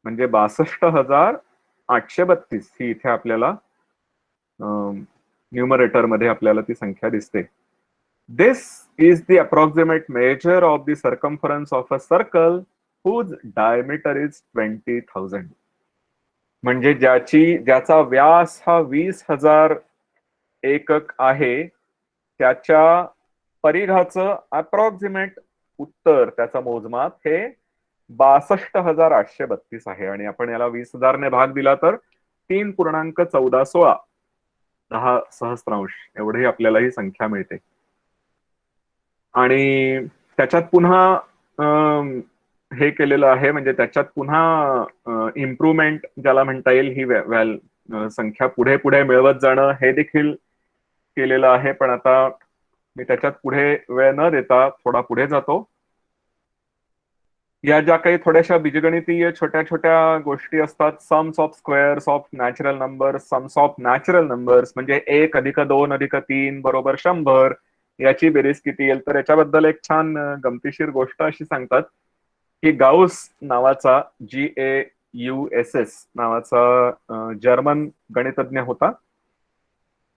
म्हणजे 62,832 ही इथे आपल्याला न्यूमरेटर मध्ये आपल्याला ती संख्या दिसते. This is the approximate measure of the circumference of a circle whose diameter is 20,000. म्हणजे ज्याचा व्यास हा 20,000 एकक आहे त्याच्या परिघाचं अप्रॉक्सिमेट उत्तर त्याचं मोजमाप हे 62,832 आहे आणि आपण याला 20,000 ने भाग दिला तर 3.1416 10 सहस्रांश एवढी आपल्याला ही संख्या मिळते. आणि त्याच्यात पुन्हा हे केलेलं आहे म्हणजे त्याच्यात पुन्हा इम्प्रुव्हमेंट ज्याला म्हणता येईल ही संख्या पुढे पुढे मिळवत जाणं हे देखील केलेलं आहे. पण आता मी त्याच्यात पुढे वेळ न देता थोडा पुढे जातो. या ज्या काही थोड्याशा बीजगणितीय छोट्या छोट्या गोष्टी असतात, sums of squares of natural numbers, sums of natural numbers म्हणजे 1 + 2 + 3 = 100 याची बेरीज किती येईल. तर याच्याबद्दल एक छान गमतीशीर गोष्ट अशी सांगतात की गाऊस नावाचा GAUSS नावाचा जर्मन गणितज्ञ होता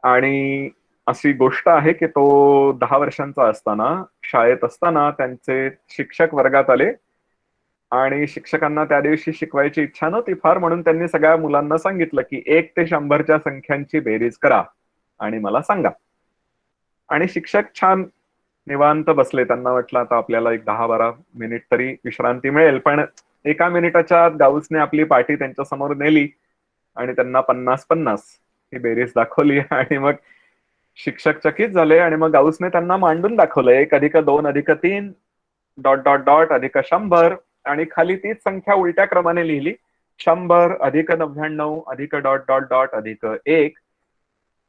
आणि अशी गोष्ट आहे की तो 10 वर्षांचा असताना शाळेत असताना त्यांचे शिक्षक वर्गात आले आणि शिक्षकांना त्या दिवशी शिकवायची इच्छा नव्हती फार म्हणून त्यांनी सगळ्या मुलांना सांगितलं की 1 ते 100च्या संख्यांची बेरीज करा आणि मला सांगा. आणि शिक्षक छान निवांत बसले. त्यांना वाटलं आता आपल्याला एक 10-12 मिनिट तरी विश्रांती मिळेल. पण 1 मिनिटाच्या आत गाऊसने आपली पाटी त्यांच्या समोर नेली आणि त्यांना 50-50 ही बेरीज दाखवली आणि मग शिक्षक चकित झाले आणि मग गाऊसने त्यांना मांडून दाखवलं 1 + 2 + 3 ... अधिक 100 आणि खाली तीच संख्या उलट्या क्रमाने लिहिली 100 अधिक 99 अधिक ... अधिक 1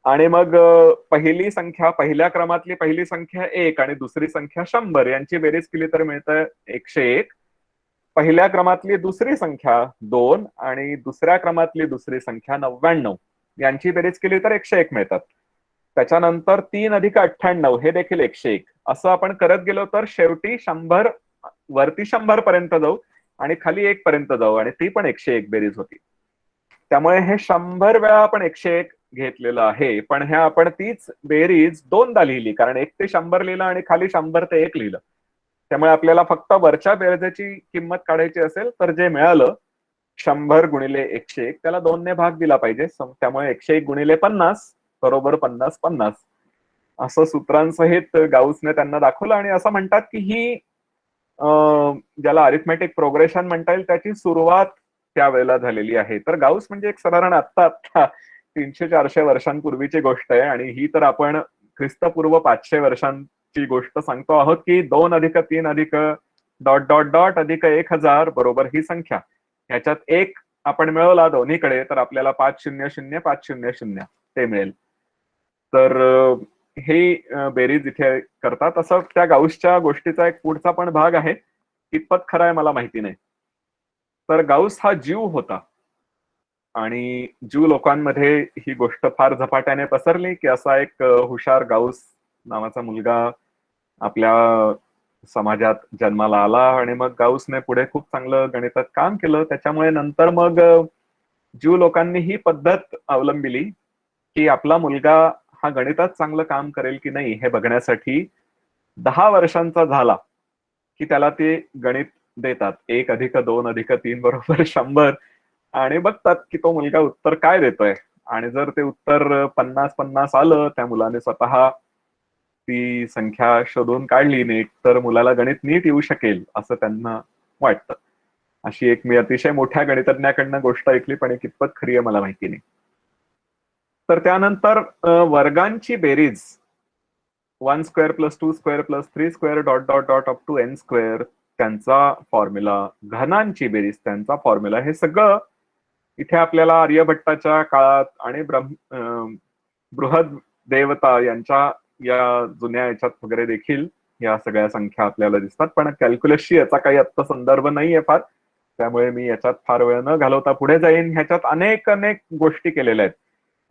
आणि मग पहिली संख्या पहिल्या क्रमातली पहिली संख्या 1 आणि दुसरी संख्या 100 यांची बेरीज केली तर मिळतं 101. पहिल्या क्रमातली दुसरी संख्या 2 आणि दुसऱ्या क्रमातली दुसरी संख्या 99 यांची बेरीज केली तर 101 मिळतात. त्याच्यानंतर 3 अधिक 98 हे देखील 101. असं आपण करत गेलो तर शेवटी 100 वरती 100 पर्यंत जाऊ आणि खाली 1 पर्यंत जाऊ आणि ती पण 101 बेरीज होती. त्यामुळे हे 100 वेळा आपण 101 घेतलेलं आहे. पण ह्या आपण तीच बेरीज दोनदा लिहिली कारण 1 ते 100 लिहिलं आणि खाली 100 ते 1 लिहिलं. त्यामुळे आपल्याला फक्त वरच्या बेरजेची किंमत काढायची असेल तर जे मिळालं 100 गुणिले 101 त्याला 2 ने भाग दिला पाहिजे. त्यामुळे 101 गुणिले 50 बरोबर 50-50 असं सूत्रांसहित गाऊसने त्यांना दाखवलं आणि असं म्हणतात की ही ज्याला अरिथमेटिक प्रोग्रेशन म्हणता येईल त्याची सुरुवात त्यावेळेला झालेली आहे. तर गाऊस म्हणजे एक साधारण आत्ता 300-400 वर्षांपूर्वीची गोष्ट आहे आणि ही तर आपण ख्रिस्तपूर्व 500 वर्षांची गोष्ट सांगतो आहोत की 2 अधिक 3 अधिक ... अधिक 1000 बरोबर ही संख्या ह्याच्यात 1 आपण मिळवला दोन्हीकडे तर आपल्याला 500-500 ते मिळेल. तर हे बेरीज इथे करतात. असं त्या गाऊसच्या गोष्टीचा एक पुढचा पण भाग आहे, कितपत खरं आहे मला माहिती नाही. तर गाऊस हा ज्यू होता आणि ज्यू लोकांमध्ये ही गोष्ट फार झपाट्याने पसरली की असा एक हुशार गाऊस नावाचा मुलगा आपल्या समाजात जन्माला आला आणि मग गाऊसने पुढे खूप चांगलं गणितात काम केलं. त्याच्यामुळे नंतर मग ज्यू लोकांनी ही पद्धत अवलंबिली की आपला मुलगा हा गणितात चांगलं काम करेल की नाही हे बघण्यासाठी 10 वर्षांचा झाला की त्याला ते गणित देतात, 1+2+3 बरोबर 100, आणि बघतात की तो मुलगा उत्तर काय देतोय. आणि जर ते उत्तर 50-50 आलं, त्या मुलाने स्वतः ती संख्या शोधून काढली नीट, तर मुलाला गणित नीट येऊ शकेल असं त्यांना वाटतं. अशी एक मी अतिशय मोठ्या गणितज्ञाकडनं गोष्ट ऐकली, पण कितपत खरी आहे मला माहिती नाही. तर त्यानंतर वर्गांची बेरीज 1 square plus 2 square plus 3 square dot dot dot up to n square, त्यांचा फॉर्म्युला, घनांची बेरीज त्यांचा फॉर्म्युला, हे सगळं इथे आपल्याला आर्यभट्टाच्या काळात आणि बृहद देवता यांच्या या जुन्या याच्यात वगैरे देखील या सगळ्या संख्या आपल्याला दिसतात. पण कॅल्क्युलसशी याचा काही आत्ता संदर्भ नाहीये फार, त्यामुळे मी याच्यात फार वेळ न घालवता पुढे जाईन. ह्याच्यात अनेक गोष्टी केलेल्या आहेत.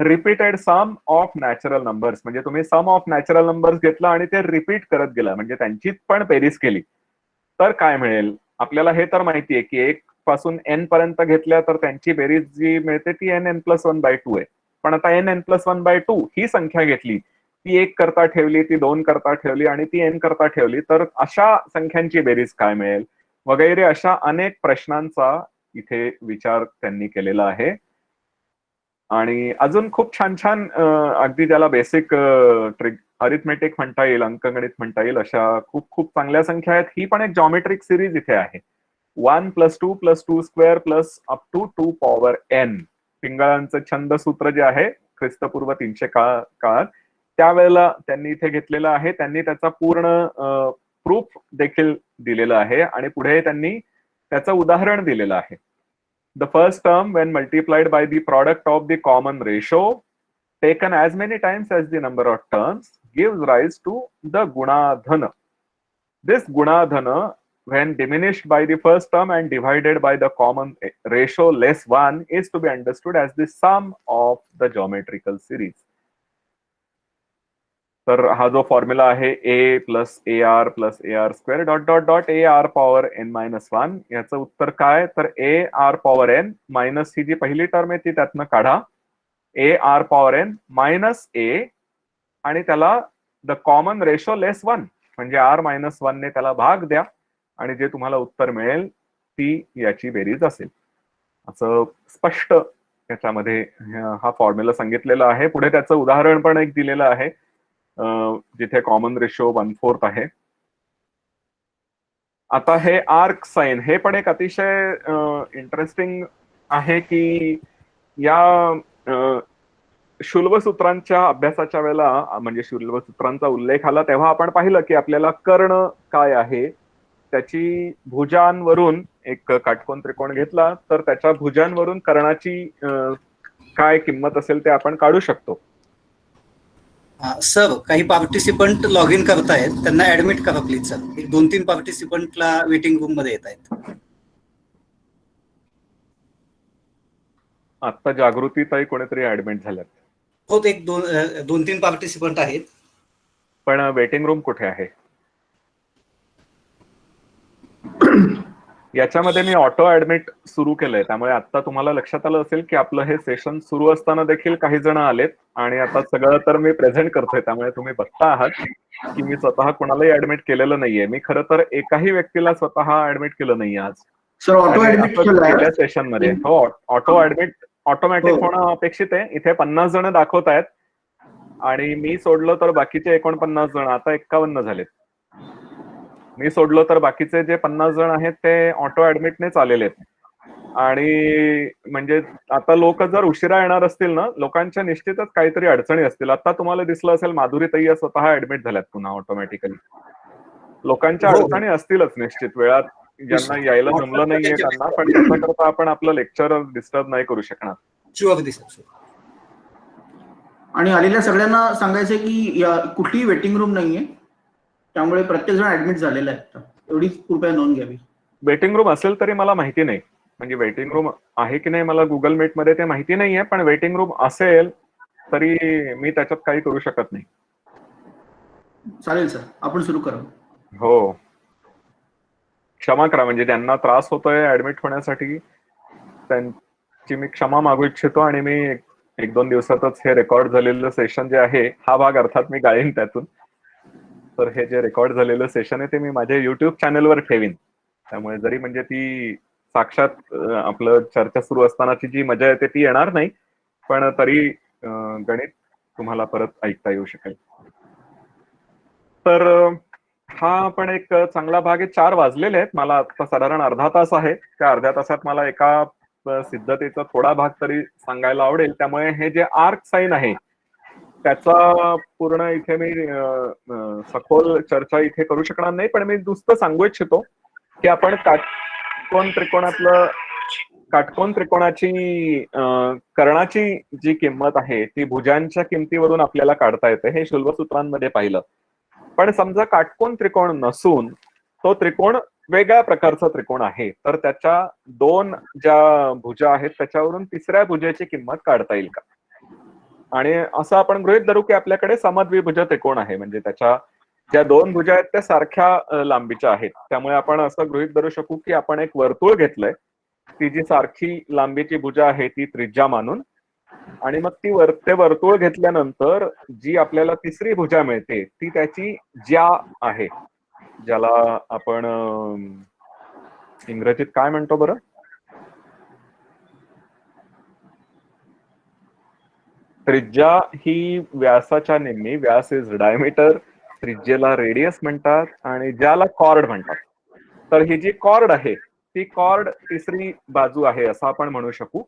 Repeated sum of natural numbers, म्हणजे तुम्ही सम ऑफ नॅचरल नंबर्स घेतला आणि ते रिपीट करत गेला, म्हणजे त्यांची पण बेरीज केली तर काय मिळेल. आपल्याला हे तर माहितीये की 1 पासून n पर्यंत घेतल्या तर त्यांची बेरीज जी मिळते ती n+1/2 आहे. पण आता n+1/2 ही संख्या घेतली, ती 1 करता ठेवली, ती 2 करता ठेवली आणि ती n करता ठेवली, तर अशा संख्यांची बेरीज काय मिळेल वगैरे, अशा अनेक प्रश्नांचा इथे विचार त्यांनी केलेला आहे. आणि अजून खूप छान छान अगदी ज्याला बेसिक ट्रिक अरिथमेटिक म्हणता येईल, अंकगणित म्हणता येईल, अशा खूप खूप चांगल्या संख्या आहेत. ही पण एक जॉमेट्रिक सिरीज इथे आहे. 1+2+2 square plus up to 2 power n. पिंगळांचं छंद सूत्र जे आहे ख्रिस्तपूर्व 300 काळात, त्यावेळेला त्यांनी इथे घेतलेलं आहे. त्यांनी त्याचा पूर्ण प्रूफ देखील दिलेलं आहे आणि पुढे त्यांनी त्याचं उदाहरण दिलेलं आहे. The first term, when multiplied by the product of the common ratio taken as many times as the number of terms, gives rise to the gunadhana. This gunadhana, when diminished by the first term and divided by the common ratio less 1, is to be understood as the sum of the geometrical series. तर हा जो formula आहे a+ar+ar² dot dot dot ar power n-1, याचं उत्तर काय, तर ar power n minus ही जी पहिली term आहे ती त्यातनं काढा, ar power n minus a, आणि त्याला द कॉमन रेशो लेस 1 म्हणजे r-1 ने त्याला भाग द्या आणि जे तुम्हाला उत्तर मिळेल ती याची बेरीज असेल. असं स्पष्ट त्याच्यामध्ये हा फॉर्म्युला सांगितलेला आहे. पुढे त्याचं उदाहरण पण एक दिलेलं आहे जिथे कॉमन रेशो 1/4 आहे. आता हे आर्क साइन हे पण एक अतिशय इंटरेस्टिंग आहे की या शुल्बसूत्रांच्या अभ्यासाच्या वेळेला, म्हणजे शुल्बसूत्रांचा उल्लेख आला तेव्हा आपण पाहिलं की आपल्याला कर्ण काय आहे, त्याची भुजांवरून एक काटकोन त्रिकोण घेतला तर त्याच्या भुजांवरून कर्णाची काय किंमत असेल ते आपण काढू शकतो. सर, काही पार्टिसिपंट लॉग इन करतायत, त्यांना ऍडमिट करा प्लीज सर. 2-3 पार्टिसिपंटला वेटिंग रूम मध्ये येत आहेत. आता जागृतीताई कोणीतरी ऍडमिट झाल्यात. हो, एक 2-3 पार्टिसिपंट आहेत. पण वेटिंग रूम कुठे आहे? याच्यामध्ये मी ऑटो ऍडमिट सुरू केलंय, त्यामुळे आता तुम्हाला लक्षात आलं असेल की आपलं हे सेशन सुरू असताना देखील काही जण आलेत आणि आता सगळं तर मी प्रेझेंट करतोय, त्यामुळे तुम्ही बघता आहात की मी स्वतः कोणालाही ऍडमिट केलेलं नाहीये. मी खरं तर एकाही व्यक्तीला स्वतः ऍडमिट केलं नाहीये आज. सर ऑटो ऍडमिट केलं सेशन मध्ये. हो, ऑटो ऍडमिट ऑटोमॅटिक होणं अपेक्षित आहे. इथे 50 जण दाखवत आहेत आणि मी सोडलं तर बाकीचे 49 जण, आता 51 झालेत. मी सोडलो तर बाकीचे जे 50 जण आहेत ते ऑटो ऍडमिटनेच आलेले आहेत. आणि म्हणजे आता लोक जर उशिरा येणार असतील ना, लोकांच्या निश्चितच काहीतरी अडचणी असतील. आता तुम्हाला दिसलं असेल माधुरीताई स्वतः ऍडमिट झाल्यात पुन्हा ऑटोमॅटिकली. लोकांच्या अडचणी असतीलच निश्चित, वेळात ज्यांना यायला जमलं नाहीये त्यांना, पण त्याच्याकरता आपण आपलं लेक्चर डिस्टर्ब नाही करू शकणार. आणि आलेल्या सगळ्यांना सांगायचंय की कुठलीही वेटिंग रूम नाहीये, त्यामुळे प्रत्येक जण ऍडमिट झालेला आहे. एवढीच कृपया नोंद घ्यावी. वेटिंग रूम असेल तरी मला माहिती नाही, म्हणजे वेटिंग रूम आहे की नाही मला गुगल मीट मध्ये ते माहिती नाहीये, पण वेटिंग रूम असेल तरी मी त्याच्यात काही करू शकत नाही. चालेल सर, आपण सुरू करू. हो, क्षमा करा, म्हणजे ज्यांना त्रास होतोय ऍडमिट होण्यासाठी त्यांची मी क्षमा मागू इच्छितो. आणि मी 1-2 दिवसातच हे रेकॉर्ड झालेलं सेशन जे आहे, हा भाग अर्थात मी गाळीन त्यातून. तर हे जे रेकॉर्ड झालेलं सेशन आहे ते मी माझ्या युट्यूब चॅनलवर ठेवीन. त्यामुळे जरी म्हणजे ती साक्षात आपलं चर्चा सुरू असतानाची जी मजा येते ती येणार नाही, पण तरी गणित तुम्हाला परत ऐकता येऊ शकेल. तर हा पण एक चांगला भाग आहे. 4 वाजलेले आहेत. मला आता साधारण अर्धा तास आहे. त्या अर्ध्या तासात मला एका सिद्धतेचा थोडा भाग तरी सांगायला आवडेल. त्यामुळे हे जे आर्क साइन आहे त्याचा पूर्ण इथे मी सखोल चर्चा इथे करू शकणार नाही, पण मी नुसतं सांगू इच्छितो की आपण काटकोन त्रिकोणाची कर्णाची जी किंमत आहे ती भुजांच्या किमतीवरून आपल्याला काढता येते. हे शुल्बसूत्रांमध्ये पाहिलं. पण समजा काटकोन त्रिकोण नसून तो त्रिकोण वेगळ्या प्रकारचा त्रिकोण आहे, तर त्याच्या 2 ज्या भुजा आहेत त्याच्यावरून तिसऱ्या भुजेची किंमत काढता येईल का? आणि असं आपण गृहीत धरू की आपल्याकडे समद्विभुज त्रिकोण आहे, म्हणजे त्याच्या ज्या 2 भुजा आहेत त्या सारख्या लांबीच्या आहेत. त्यामुळे आपण असं गृहीत धरू शकू की आपण एक वर्तुळ घेतलंय, ती जी सारखी लांबीची भुजा आहे ती त्रिज्या मानून, आणि मग ते वर्तुळ घेतल्यानंतर जी आपल्याला तिसरी भुजा मिळते ती त्याची ज्या आहे, ज्याला आपण इंग्रजीत काय म्हणतो बरं? त्रिज्या ही व्यासाच्या निम्मी. व्यास इज डायमीटर, त्रिज्येला रेडियस म्हणतात आणि ज्याला कॉर्ड म्हणतात. तर ही जी कॉर्ड आहे ती कॉर्ड तिसरी बाजू आहे असं आपण म्हणू शकू.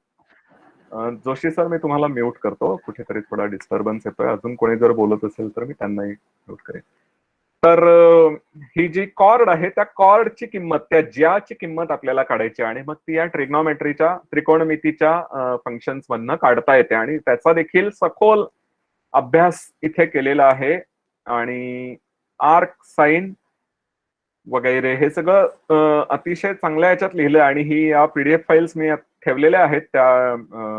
जोशी सर, मी तुम्हाला म्यूट करतो, कुठेतरी थोडा डिस्टर्बन्स येतोय. अजून कोणी जर बोलत असेल तर मी त्यांनाही म्यूट करेन. तर ही जी कॉर्ड आहे त्या कॉर्डची किंमत, त्या ज्याची किंमत आपल्याला काढायची आणि मग ती या ट्रिग्नॉमेट्रीच्या त्रिकोणमितीच्या फंक्शन्स मधनं काढता येते आणि त्याचा देखील सखोल अभ्यास इथे केलेला आहे. आणि आर्क साइन वगैरे हे सगळं अतिशय चांगल्या याच्यात लिहिलं आणि ही या पीडीएफ फाईल्स मी ठेवलेल्या आहेत त्या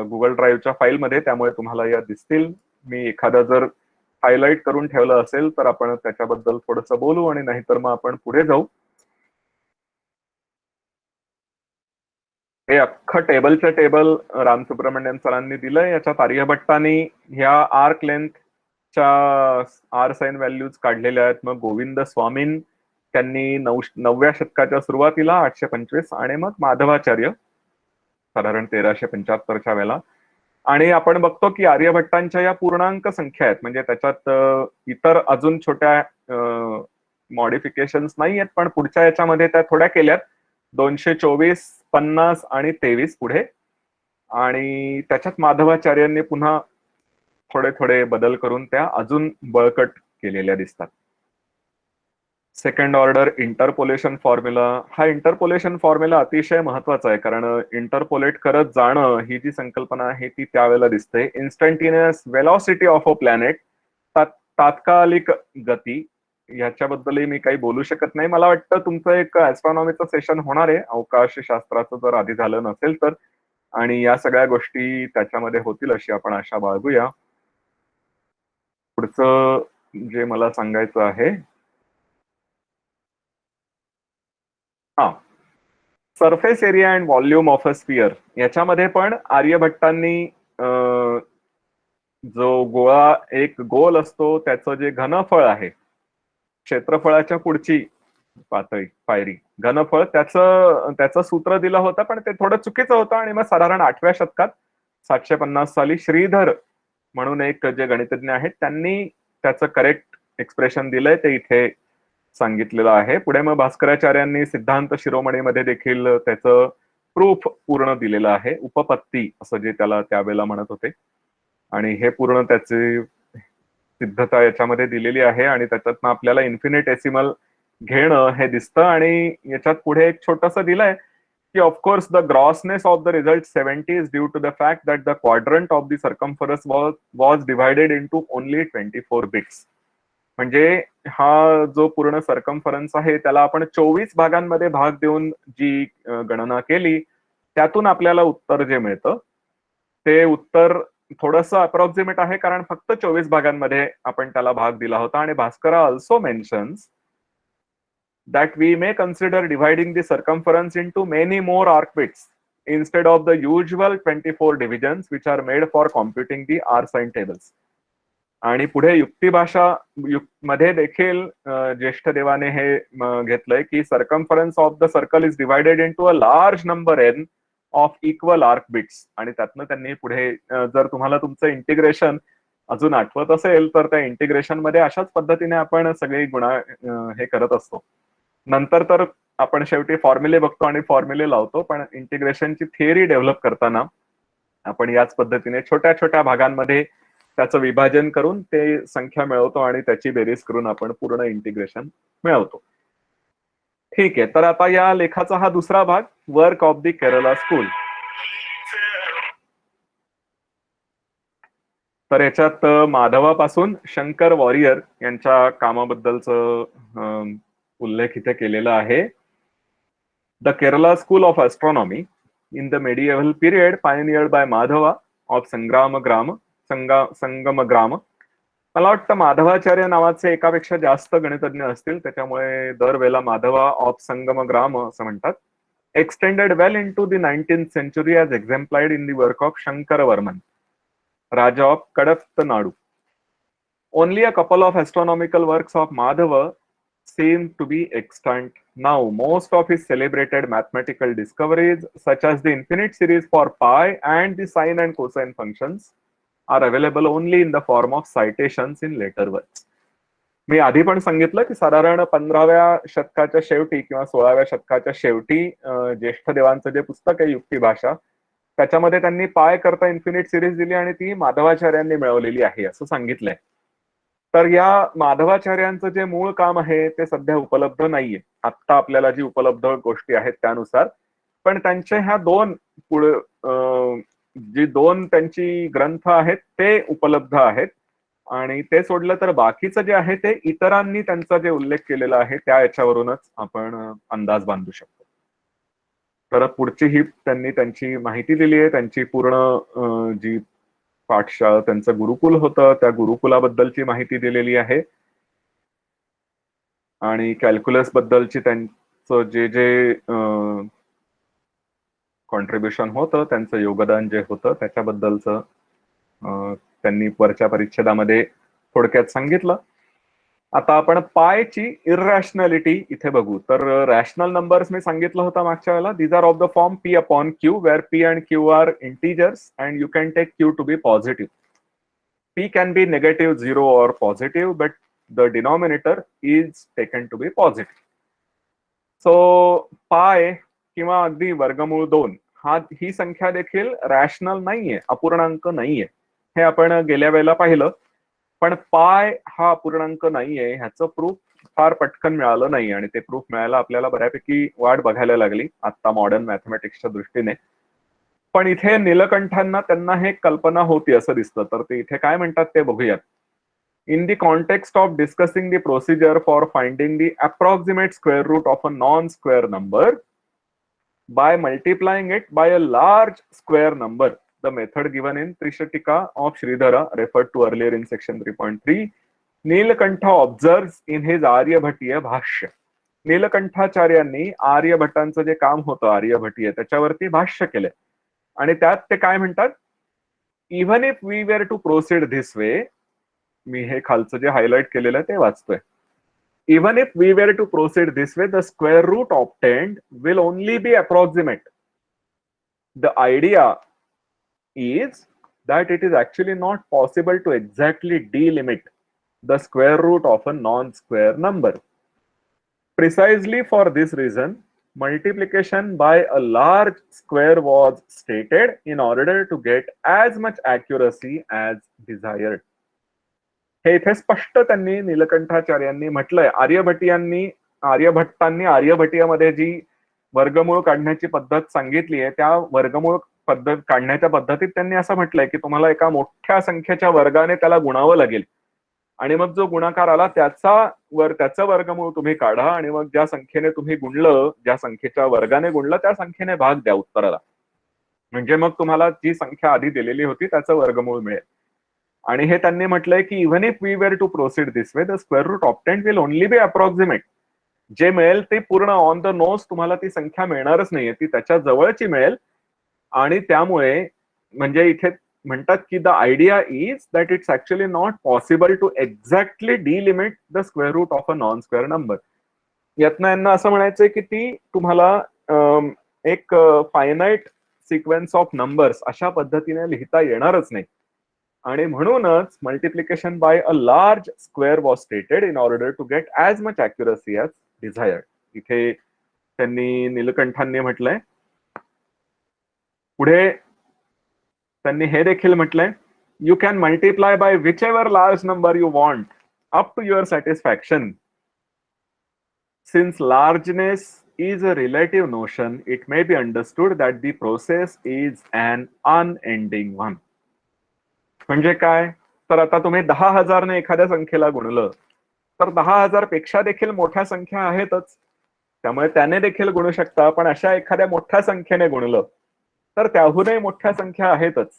गुगल ड्राईव्हच्या फाईलमध्ये, त्यामुळे तुम्हाला या दिसतील. मी एखादा जर हायलाइट करून ठेवलं असेल तर आपण त्याच्याबद्दल थोडंसं बोलू आणि नाहीतर मग आपण पुढे जाऊ. हे अख्खं टेबलच्या टेबल रामसुब्रमण्यन सरांनी दिलंय. याच्यात आर्यभट्टांनी ह्या आर्क लेंथच्या आर साइन व्हॅल्यूज काढलेल्या आहेत. मग गोविंद स्वामीन त्यांनी 9व्या शतकाच्या सुरुवातीला 825 आणि मग माधवाचार्य साधारण 1375च्या वेळेला. आणि आपण बघतो की आर्यभट्टांच्या या पूर्णांक संख्या आहेत, म्हणजे त्याच्यात इतर अजून छोट्या मॉडिफिकेशन्स नाही आहेत, पण पुढच्या याच्यामध्ये त्या थोड्या केल्यात. 224, 50 आणि 23 पुढे. आणि त्याच्यात माधवाचार्यांनी पुन्हा थोडे थोडे बदल करून त्या अजून बळकट केलेल्या दिसतात. Second order interpolation formula. हा इंटरपोलेशन फॉर्म्युला अतिशय महत्वाचा आहे, कारण इंटरपोलेट करत जाणं ही जी संकल्पना आहे ती त्यावेळेला दिसते. Instantaneous velocity of a planet, तात्कालिक गती, ह्याच्याबद्दलही मी काही बोलू शकत नाही. मला वाटतं तुमचं एक ऍस्ट्रॉनॉमीचं सेशन होणार आहे अवकाशशास्त्राचं, जर आधी झालं नसेल तर, आणि या सगळ्या गोष्टी त्याच्यामध्ये होतील अशी आपण आशा बाळगूया. पुढचं जे मला सांगायचं आहे, surface area and volume of a sphere. याच्यामध्ये पण आर्यभट्टांनी जो गोळा एक गोल असतो त्याचं जे घनफळ आहे, क्षेत्रफळाच्या पुढची पायरी घनफळ, त्याचं सूत्र दिलं होतं, पण ते थोडं चुकीचं होतं. आणि मग साधारण 8व्या शतकात 750 साली श्रीधर म्हणून एक जे गणितज्ञ आहेत त्यांनी त्याचं करेक्ट एक्सप्रेशन दिलंय, ते इथे सांगितलेलं आहे. पुढे मग भास्कराचार्यांनी सिद्धांत शिरोमणीमध्ये देखील त्याचं प्रूफ पूर्ण दिलेलं आहे. उपपत्ती असं जे त्याला त्यावेळेला म्हणत होते, आणि हे पूर्ण त्याची सिद्धता याच्यामध्ये दिलेली आहे. आणि त्याच्यातनं आपल्याला इन्फिनिटेसिमल घेणं हे दिसतं. आणि याच्यात पुढे एक छोटंसं दिलंय की of course the grossness of the result 70 is due to the fact that the quadrant of the circumference was divided into only 24 bits. म्हणजे हा जो पूर्ण सर्कम्फरन्स आहे त्याला आपण 24 भागांमध्ये भाग देऊन जी गणना केली, त्यातून आपल्याला उत्तर जे मिळतं ते उत्तर थोडंसं अप्रॉक्सिमेट आहे, कारण फक्त 24 भागांमध्ये आपण त्याला भाग दिला होता. आणि Bhaskara also mentions that we may consider dividing the circumference into many more arc bits instead of the usual 24 divisions which are made for computing the R sin tables. आणि पुढे युक्तिभाषा मध्ये देखील ज्येष्ठ देवाने हे घेतलंय की circumference of the circle is divided into a large number n of equal arc bits. आणि त्यातनं त्यांनी पुढे जर तुम्हाला तुमचं इंटिग्रेशन अजून आठवत असेल तर त्या इंटिग्रेशन मध्ये अशाच पद्धतीने आपण सगळी गुणा हे करत असतो. नंतर तर आपण शेवटी फॉर्म्युले बघतो आणि फॉर्म्युले लावतो, पण इंटिग्रेशनची थिअरी डेव्हलप करताना आपण याच पद्धतीने छोट्या छोट्या भागांमध्ये त्याचं विभाजन करून ते संख्या मिळवतो आणि त्याची बेरीज करून आपण पूर्ण इंटिग्रेशन मिळवतो. ठीक आहे, तर आता या लेखाचा हा दुसरा भाग, work of the Kerala school. तर याच्यात माधवापासून शंकर वॉरियर यांच्या कामाबद्दलचं उल्लेख इथे केलेला आहे. The Kerala school of astronomy in the medieval period pioneered by Madhava of Sangamagrama. मला वाटतं माधवाचार्य नावाचे एकापेक्षा जास्त गणितज्ञ असतील, त्याच्यामुळे दरवेळेला माधवा ऑफ संगमग्राम असं म्हणतात. Extended well into the 19th century as exemplified in the work of Shankaravarman, Raja of Kadathanadu. Only a couple of astronomical works of Madhava seem to be extant now. Most of his celebrated mathematical discoveries, such as the infinite series for pi and the sine and cosine functions, are available only in the form of citations in later works. मी आधी पण सांगितलं की साधारण 15व्या शतकाच्या शेवटी किंवा 16व्या शतकाच्या शेवटी ज्येष्ठ देवांचं जे पुस्तक आहे युक्तिभाषा, त्याच्यामध्ये त्यांनी पाय करता इन्फिनिट सिरीज दिली आणि ती माधवाचार्यांनी मिळवलेली आहे असं सांगितलंय. तर या माधवाचार्यांचं जे मूळ काम आहे ते सध्या उपलब्ध नाहीये आत्ता आपल्याला जी उपलब्ध गोष्टी आहेत त्यानुसार, पण त्यांचे ह्या दोन त्यांची ग्रंथ आहेत ते उपलब्ध आहेत. आणि ते सोडलं तर बाकीचं जे आहे ते इतरांनी त्यांचा जे उल्लेख केलेला आहे त्या याच्यावरूनच आपण अंदाज बांधू शकतो. तर पुढची ही त्यांनी त्यांची माहिती दिली आहे. त्यांची पूर्ण जी पाठशाळा, त्यांचं गुरुकुल होतं, त्या गुरुकुलाबद्दलची माहिती दिलेली आहे आणि कॅल्क्युलस बद्दलची त्यांचं जे जे कॉन्ट्रीब्युशन होतं, त्यांचं योगदान जे होतं त्याच्याबद्दलचं त्यांनी वरच्या परिच्छेदामध्ये थोडक्यात सांगितलं. आता आपण पायची इररॅशनॅलिटी इथे बघू. तर रॅशनल नंबर्स मी सांगितलं होतं मागच्या वेळेला. These are of the form p upon q, where p and q are integers and you can take q to be positive. p can be negative, 0 or positive, but the denominator is taken to be positive. So पाय किंवा अगदी वर्गमूळ 2 ही संख्या देखील rational नाहीये, अपूर्णांक नाहीये. हे आपण गेल्या वेळेला पाहिलं. पण पाय हा अपूर्णांक नाहीये ह्याचं प्रूफ फार पटकन मिळालं नाही आणि ते प्रूफ मिळायला आपल्याला बऱ्यापैकी वाट बघायला लागली आता मॉडर्न मॅथमॅटिक्सच्या दृष्टीने. पण इथे नीलकंठांना त्यांना हे कल्पना होती असं दिसतं. तर ते इथे काय म्हणतात ते बघूयात. In the context of discussing the procedure for finding the approximate square root of a non square number by multiplying it by a large square number, the method given in Trishatika of Sridhara referred to earlier in section 3.3, Nilakantha observes in his Aryabhatiya भाष्य. नीलकंठाचार्यांनी आर्यभट्टांचं जे काम होतं आर्यभटीय त्याच्यावरती भाष्य केलंय आणि त्यात ते काय म्हणतात, even if we were to proceed this way, मी हे खालचं जे हायलाइट केलेलं आहे ते वाचतोय. Even if we were to proceed this way, the square root obtained will only be approximate. The idea is that it is actually not possible to exactly delimit the square root of a non-square number. Precisely for this reason, multiplication by a large square was stated in order to get as much accuracy as desired. हे इथे स्पष्ट त्यांनी नीलकंठाचार्यांनी म्हटलंय. आर्यभट्टांनी आर्यभटीयामध्ये जी वर्गमूळ काढण्याची पद्धत सांगितली आहे त्या वर्गमूळ पद्धत काढण्याच्या पद्धतीत त्यांनी असं म्हटलंय की तुम्हाला एका मोठ्या संख्येच्या वर्गाने त्याला गुणावं लागेल आणि मग जो गुणाकार आला त्याचं वर्गमूळ तुम्ही काढा आणि मग ज्या संख्येने तुम्ही गुणलं, ज्या संख्येच्या वर्गाने गुणलं त्या संख्येने भाग द्या उत्तराला, म्हणजे मग तुम्हाला जी संख्या आधी दिलेली होती त्याचं वर्गमूळ मिळेल. आणि हे त्यांनी म्हटलंय की even if we were to proceed this way, the square root obtained will only be approximate. जे मिळेल ते पूर्ण ऑन द नोज तुम्हाला ती संख्या मिळणारच नाहीये, ती त्याच्या जवळची मिळेल. आणि त्यामुळे म्हणजे इथे म्हणतात की the idea is that it's actually not possible to exactly delimit the square root of a non square number. यातनं यांना असं म्हणायचंय की ती तुम्हाला एक फायनाईट सिक्वेन्स ऑफ नंबर्स अशा पद्धतीने लिहिता येणारच नाही. आणि म्हणूनच multiplication by a large square was stated in order to get as much accuracy as desired. इथे त्यांनी नीलकंठांनी म्हटलंय. पुढे त्यांनी हे देखील म्हटलंय, you can multiply by whichever large number you want up to your satisfaction. Since largeness is a relative notion, it may be understood that the process is an unending one. म्हणजे काय? तर आता तुम्ही 10,000 ने एखाद्या संख्येला गुणलं तर 10,000 पेक्षा देखील मोठ्या संख्या आहेतच, त्यामुळे त्याने देखील गुणू शकता. पण अशा एखाद्या मोठ्या संख्येने गुणलं तर त्याहूनही मोठ्या संख्या आहेतच.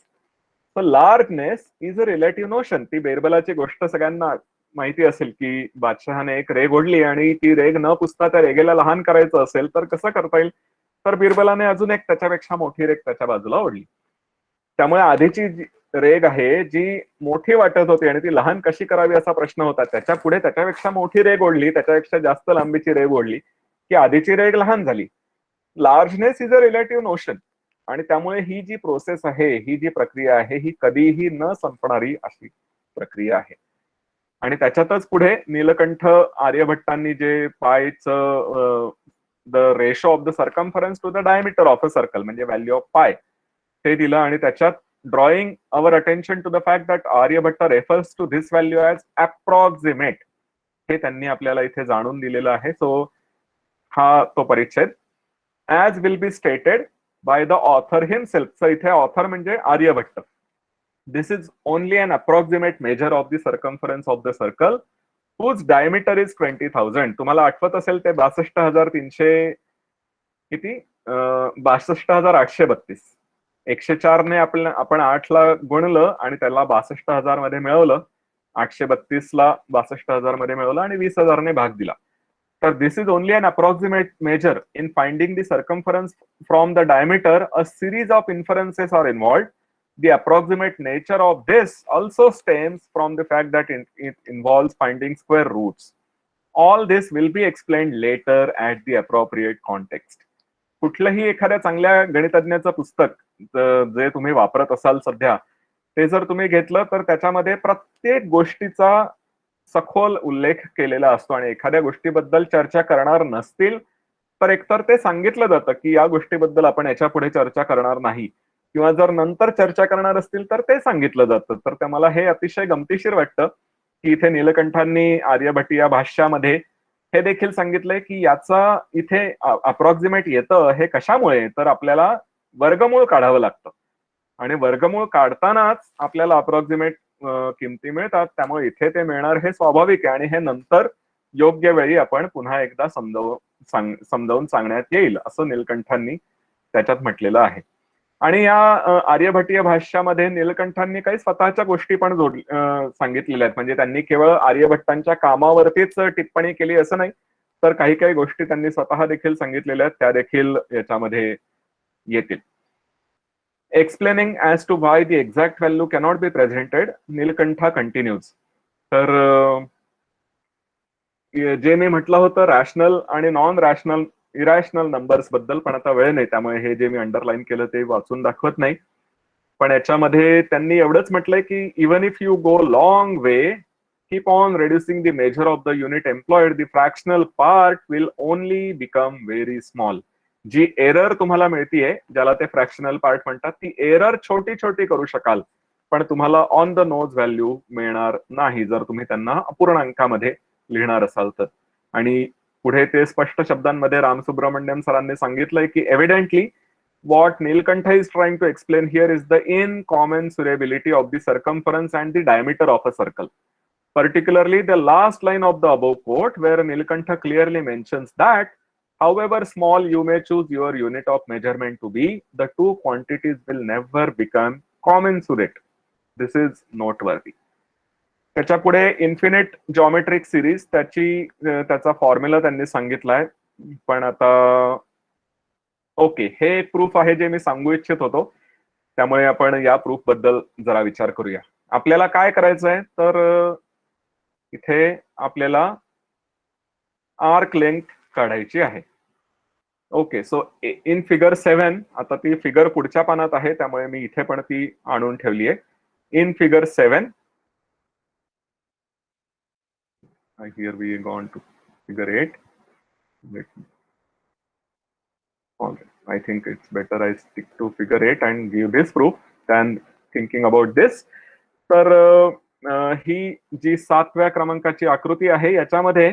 तर largeness is a relative notion. ती बेरबलाची गोष्ट सगळ्यांना माहिती असेल की बादशहाने एक रेघ ओढली आणि ती रेघ न पुसता त्या रेघेला लहान करायचं असेल तर कसं करता येईल? तर बिरबलाने अजून एक त्याच्यापेक्षा मोठी रेघ त्याच्या बाजूला ओढली. त्यामुळे आधीची जी रेघ आहे जी मोठी वाटत होती आणि ती लहान कशी करावी असा प्रश्न होता, त्याच्या पुढे त्याच्यापेक्षा मोठी रेघ ओढली, त्याच्यापेक्षा जास्त लांबीची रेघ ओढली की आधीची रेघ लहान झाली. Largeness is a relative notion. आणि त्यामुळे ही जी प्रोसेस आहे, ही जी प्रक्रिया आहे, ही कधीही न संपणारी अशी प्रक्रिया आहे. आणि त्याच्यातच पुढे नीलकंठ आर्यभट्टांनी जे पायचं the ratio of the circumference to the diameter of a circle म्हणजे व्हॅल्यू ऑफ पाय ते दिलं. आणि त्याच्यात drawing our attention to the fact that Aryabhata refers to this value as approximate, हे त्यांनी आपल्याला इथे जाणून दिलेलं आहे. सो हा तो परिच्छेद. As will be stated by the author himself. So इथे ऑथर म्हणजे Aryabhata. This is only an approximate measure of the circumference of the circle whose diameter is 20,000. तुम्हाला आठवत असेल ते 62,300 किती 62,832. 104 ने आपण 8 ला गुणलं आणि त्याला 62,000 मध्ये मिळवलं. 832 ला 62,000 मध्ये मिळवलं आणि 20,000 ने भाग दिला. तर this is only an approximate measure in finding the circumference from the diameter. A series of inferences are involved. The approximate nature of this also stems from the fact that it involves finding square roots. All this will be explained later at the appropriate context. कुठलंही एखाद्या चांगल्या गणितज्ञाचं पुस्तक जे तुम्ही वापरत असाल सध्या, ते जर तुम्ही घेतलं तर त्याच्यामध्ये प्रत्येक गोष्टीचा सखोल उल्लेख केलेला असतो. आणि एखाद्या गोष्टीबद्दल चर्चा करणार नसतील तर एकतर ते सांगितलं जातं की या गोष्टीबद्दल आपण याच्या पुढे चर्चा करणार नाही, किंवा जर नंतर चर्चा करणार असतील तर ते सांगितलं जातं. तर त्या मला हे अतिशय गमतीशीर वाटतं की इथे नीलकंठांनी आर्यभट्टीय भाष्यामध्ये हे देखील सांगितलंय की याचा इथे अप्रॉक्सिमेट येतं हे कशामुळे, तर आपल्याला वर्गमूळ काढावं लागतं आणि वर्गमूळ काढतानाच आपल्याला अप्रॉक्सिमेट किमती मिळतात. त्यामुळे इथे ते मिळणार हे स्वाभाविक आहे आणि हे नंतर योग्य वेळी आपण पुन्हा एकदा समजावून सांगण्यात येईल असं नीलकंठांनी त्याच्यात म्हटलेलं आहे. आणि या आर्यभट्टीय भाष्यामध्ये नीलकंठांनी काही स्वतःच्या गोष्टी पण सांगितलेल्या आहेत. म्हणजे त्यांनी केवळ आर्यभट्टांच्या कामावरतीच टिप्पणी केली असं नाही, तर काही काही गोष्टी त्यांनी स्वतः देखील सांगितलेल्या आहेत, त्या देखील याच्यामध्ये येतील. Explaining as to why the exact value cannot be presented, Nilakantha continues. तर जे मी म्हटलं होतं रॅशनल आणि नॉन रॅशनल इरॅशनल नंबर्स बद्दल, पण आता वेळ नाही त्यामुळे हे जे मी अंडरलाईन केलं ते वाचून दाखवत नाही. पण याच्यामध्ये त्यांनी एवढंच म्हटलंय की even if you go long way, keep on reducing the measure of the unit employed, the fractional part will only become very small. G error तुम्हाला मिळतीये, ज्याला ते फ्रॅक्शनल पार्ट म्हणतात, ती एरर छोटी छोटी करू शकाल, पण तुम्हाला ऑन द नोज व्हॅल्यू मिळणार नाही जर तुम्ही त्यांना अपूर्णांकामध्ये लिहिणार असाल तर. आणि पुढे ते स्पष्ट शब्दांमध्ये रामसुब्रमण्यम सरांनी सांगितलंय की एव्हिडेंटली what Nilkantha is trying to explain here is the incommensurability of the circumference and the diameter of a circle. Particularly the last line of the above quote, where Nilkantha clearly mentions that however small you may choose your unit of measurement to be, the two quantities will never become commensurate. This is noteworthy. त्याच्या पुढे infinite geometric series त्याचा formula त्यांनी सांगितलाय. पण आता okay, हे एक proof आहे जे मी सांगू इच्छित होतो. त्यामुळे आपण या प्रूफ बद्दल जरा विचार करूया. आपल्याला काय करायचं आहे तर इथे आपल्याला आर्क लेंथ काढायची आहे. ओके, सो इन फिगर 7, आता ती फिगर पुढच्या पानात आहे त्यामुळे मी इथे पण ती आणून ठेवली आहे. In figure 7, here we gone to figure 8. I think it's better I stick to figure 8 and give this proof than thinking about this. तर ही जी 7व्या क्रमांकाची आकृती आहे याच्यामध्ये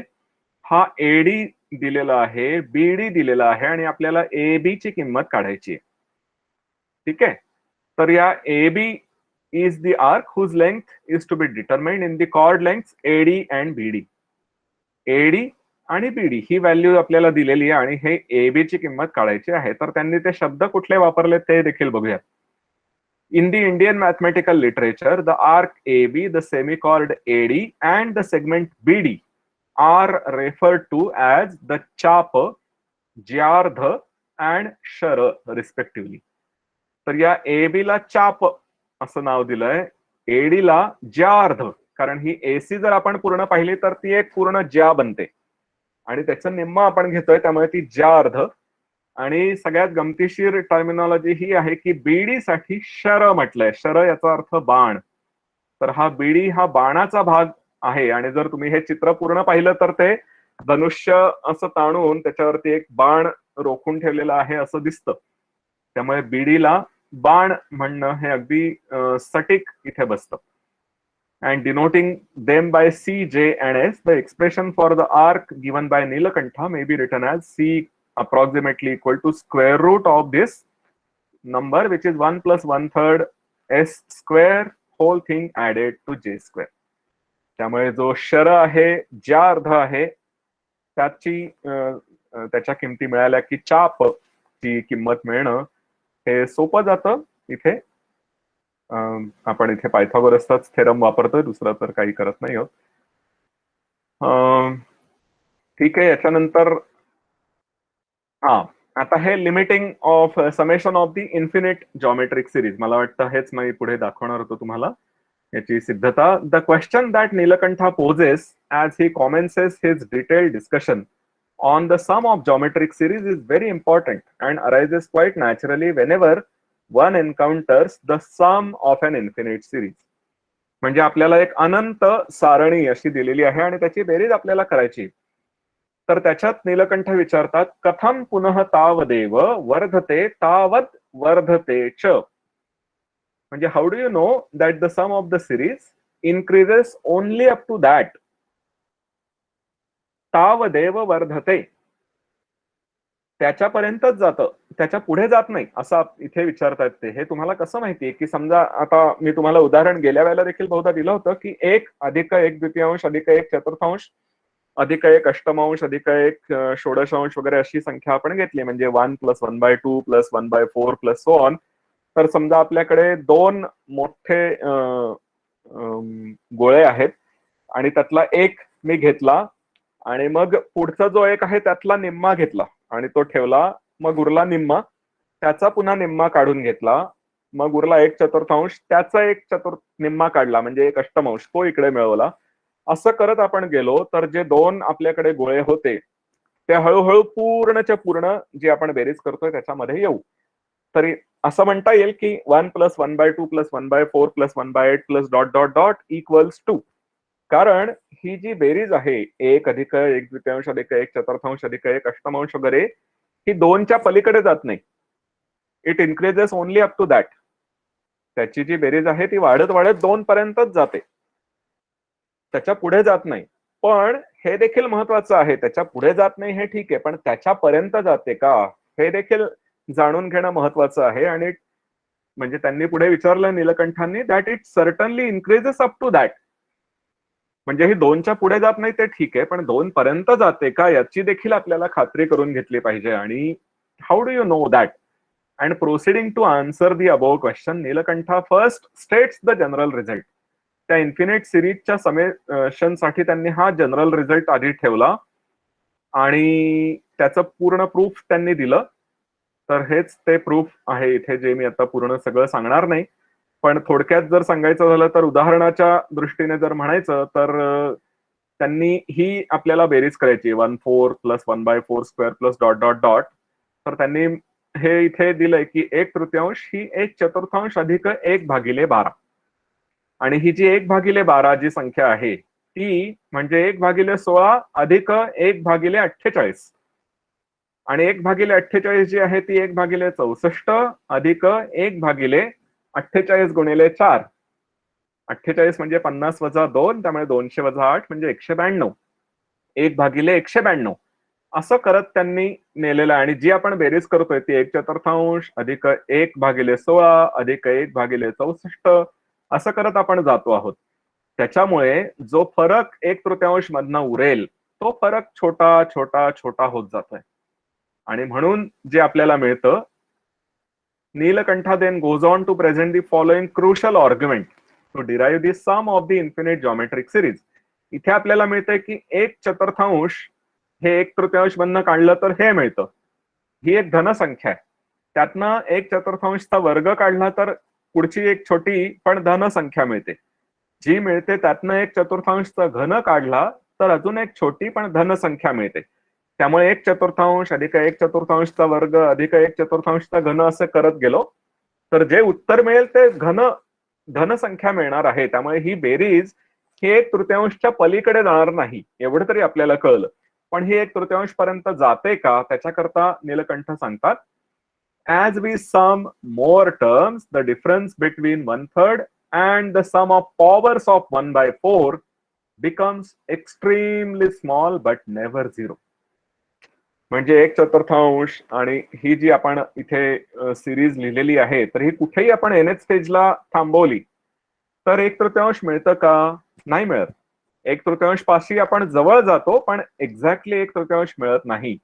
हा एडी दिलेला आहे, बीडी दिलेला आहे आणि आपल्याला ए बी ची किंमत काढायची आहे. ठीक आहे, तर या A B is the arc whose length is to be determined in the chord length AD and BD. AD आणि बीडी ही व्हॅल्यू आपल्याला दिलेली आहे आणि हे ए बी ची किंमत काढायची आहे. तर त्यांनी ते शब्द कुठले वापरले ते देखील बघूया. In the Indian mathematical literature, the arc AB, the semichord AD, and the segment BD are referred to as the chap, ज्यार्ध and शर respectively. तर या AB ला चाप असं नाव दिलंय, AD ला ज्यार्ध, कारण ही AC जर आपण पूर्ण पाहिली तर ती एक पूर्ण ज्या बनते आणि त्याचं निम्म आपण घेतोय त्यामुळे ती ज्यार्ध. आणि सगळ्यात गमतीशीर टर्मिनॉलॉजी ही आहे की बीडी साठी शर म्हटलंय. शर याचा अर्थ बाण. तर हा बीडी हा बाणाचा भाग आहे आणि जर तुम्ही हे चित्र पूर्ण पाहिलं तर ते धनुष्य असं ताणून त्याच्यावरती एक बाण रोखून ठेवलेलं आहे असं दिसतं. त्यामुळे बीडीला बाण म्हणणं हे अगदी सटीक इथे बसतं. And denoting them by C, J and S, the expression for the arc given by Nilakantha may be written as C approximately equal to square root of this number, which is 1 plus 1/3 S square whole thing added to J square. त्यामुळे जो शर आहे, ज्या अर्ध आहे, त्याच्या किमती मिळाल्या की चाप ची किंमत मिळणं हे सोपं जातं. इथे आपण इथे पायथागोरसचाच थेरम वापरतोय, दुसरं तर काही करत नाही आहोत. ठीक आहे, याच्यानंतर आता हे limiting of summation of the infinite geometric series, मला वाटतं हेच मी पुढे दाखवणार होतो तुम्हाला याची सिद्धता. The question that Nilakantha poses as he commences his detailed discussion on the sum of geometric series is very important and arises quite naturally whenever one encounters the sum of an infinite series. म्हणजे आपल्याला एक अनंत सारणी अशी दिलेली आहे आणि त्याची बेरीज आपल्याला करायची. तर त्याच्यात नीलकंठ विचारतात, कथम पुनः तावदेव वर्धते तावत वर्धते च. म्हणजे how do you know that the sum of the series increases only up to that. तावदेव वर्धते, त्याच्यापर्यंतच जातं, त्याच्या पुढे जात नाही असं इथे विचारतात ते. हे तुम्हाला कसं माहितीये की समजा आता मी तुम्हाला उदाहरण गेल्या वेळेला देखील बहुधा दिलं होतं की 1 अधिक 1 द्वितीयांश अधिक 1 चतुर्थांश अधिक 1 अष्टमांश अधिक 1 षोडशांश वगैरे अशी संख्या आपण घेतली, म्हणजे 1 + 1/2 + 1/4 प्लस सो ऑन. तर समजा आपल्याकडे 2 मोठे गोळे आहेत आणि त्यातला एक मी घेतला आणि मग पुढचा जो एक आहे त्यातला निम्मा घेतला आणि तो ठेवला, मग उरला निम्मा, त्याचा पुन्हा निम्मा काढून घेतला, मग उरला 1 चतुर्थांश, त्याचा 1 निम्मा काढला म्हणजे 1 अष्टमांश, तो इकडे मिळवला. असं करत आपण गेलो तर जे 2 आपल्याकडे गोळे होते ते हळूहळू पूर्णच्या पूर्ण जी आपण बेरीज करतोय त्याच्यामध्ये येऊ. तरी असं म्हणता येईल की 1 + 1/2 + 1/4 + 1/8 + dot dot dot equals to. कारण ही जी बेरीज आहे 1 अधिक 1 द्वितीयांश अधिक 1 चतुर्थांश अधिक 1 अष्टमांश वगैरे, ही 2च्या पलीकडे जात नाही. It increases only up to that. त्याची जी बेरीज आहे ती वाढत वाढत 2 पर्यंतच जाते, त्याच्या पुढे जात नाही. पण हे देखील महत्वाचं आहे, त्याच्या पुढे जात नाही हे ठीक आहे, पण त्याच्यापर्यंत जाते का हे देखील जाणून घेणं महत्वाचं आहे. आणि म्हणजे त्यांनी पुढे विचारलं नीलकंठांनी, that it certainly increases up to that. म्हणजे ही 2च्या पुढे जात नाही ते ठीक आहे, पण 2 पर्यंत जाते का याची देखील आपल्याला खात्री करून घेतली पाहिजे. आणि how do you know that? And proceeding to answer the above question, Nilakantha first states the general result. त्या इन्फिनिट सिरीजच्या समेशन साठी त्यांनी हा जनरल रिझल्ट आधी ठेवला आणि त्याचं पूर्ण प्रूफ त्यांनी दिलं. तर हेच ते प्रूफ आहे इथे, जे मी आता पूर्ण सगळं सांगणार नाही. पण थोडक्यात जर सांगायचं झालं तर उदाहरणाच्या दृष्टीने जर म्हणायचं तर त्यांनी ही आपल्याला बेरीज करायची 1/4 plus 1/4 square plus dot dot dot. तर त्यांनी हे इथे दिलंय की 1/3 ही 1/4 अधिक 1/12. आणि ही जी 1/12 जी संख्या आहे ती म्हणजे 1/16 अधिक 1/48. आणि 1/48 जी आहे ती 1/64 अधिक 1/48 गुणिले 4. 48 म्हणजे 50 वजा 2, त्यामुळे 200 वजा 8 म्हणजे 192. 1/192 असं करत त्यांनी नेलेलं आहे. आणि जी आपण बेरीज करतोय ती 1/4 अधिक 1/16 अधिक 1/64 असं करत आपण जातो आहोत. त्याच्यामुळे जो फरक 1/3 मधनं उरेल तो फरक छोटा छोटा छोटा होत जातोय. आणि म्हणून जे आपल्याला मिळतं, Nilakantha then goes on to present the following crucial argument to derive the sum of the infinite geometric series. इथे आपल्याला मिळतंय की 1/4 हे 1/3 मधनं काढलं तर हे मिळतं. ही एक धनसंख्या आहे. त्यातनं 1/4 वर्ग काढला तर पुढची एक छोटी पण धनसंख्या मिळते. जी मिळते त्यातनं 1/4 घन काढला तर अजून एक छोटी पण धनसंख्या मिळते. त्यामुळे 1/4 अधिक 1/4 वर्ग अधिक 1/4 घन असं करत गेलो तर जे उत्तर मिळेल ते धनसंख्या मिळणार आहे. त्यामुळे ही बेरीज ही 1/3 पलीकडे जाणार नाही एवढं तरी आपल्याला कळलं. पण ही 1/3 पर्यंत जाते का त्याच्याकरता नीलकंठ सांगतात, as we sum more terms the difference between 1/3 and the sum of powers of 1/4 becomes extremely small but never zero. म्हणजे 1/4 आणि ही जी आपण इथे सिरीज लिहिलेली आहे तर ही कुठेही आपण nth स्टेजला थांबवली तर 1/3 मिळतं का? नाही मिळत. 1/3 पाशी आपण जवळ जातो पण एक्झॅक्टली 1/3 मिळत नाही.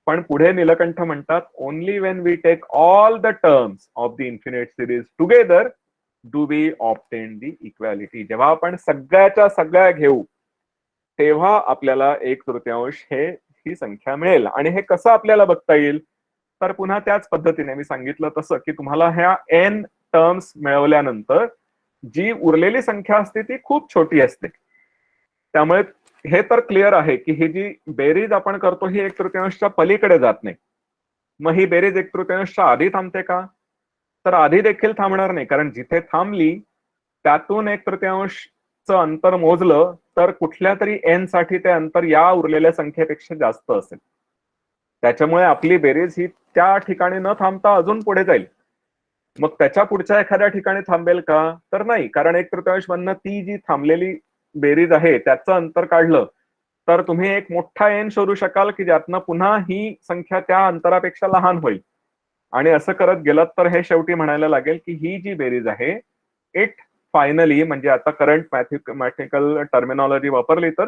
पण पुढे नीलकंठ म्हणतात, only when we take all the terms of the infinite series together do we obtain the equality. जेव्हा आपण सगळ्याच्या सगळ्या घेऊ तेव्हा आपल्याला 1/3 ही संख्या मिळेल. आणि हे कसं आपल्याला बघता येईल तर पुन्हा त्याच पद्धतीने मी सांगितलं तसं की तुम्हाला ह्या n टर्म्स मिळवल्यानंतर जी उरलेली संख्या असते ती खूप छोटी असते. त्यामुळे हे तर क्लिअर आहे की ही जी बेरीज आपण करतो ही 1/3 पलीकडे जात नाही. मग ही बेरीज 1/3 आधी थांबते का? तर आधी देखील थांबणार नाही, कारण जिथे थांबली त्यातून 1/3 अंतर मोजलं तर कुठल्या तरी n साठी ते अंतर या उरलेल्या संख्येपेक्षा जास्त असेल. त्याच्यामुळे आपली बेरीज ही त्या ठिकाणी न थांबता अजून पुढे जाईल. मग त्याच्या पुढच्या एखाद्या ठिकाणी थांबेल का? तर नाही, कारण 1/3 मधनं ती जी थांबलेली बेरीज आहे त्याचं अंतर काढलं तर तुम्ही एक मोठा n शोधू शकाल की ज्यातनं पुन्हा ही संख्या त्या अंतरापेक्षा लहान होईल. आणि असं करत गेलात तर हे शेवटी म्हणायला लागेल की ही जी बेरीज आहे इट फायनली, म्हणजे आता करंट मॅथमॅटिकल टर्मिनॉलॉजी वापरली तर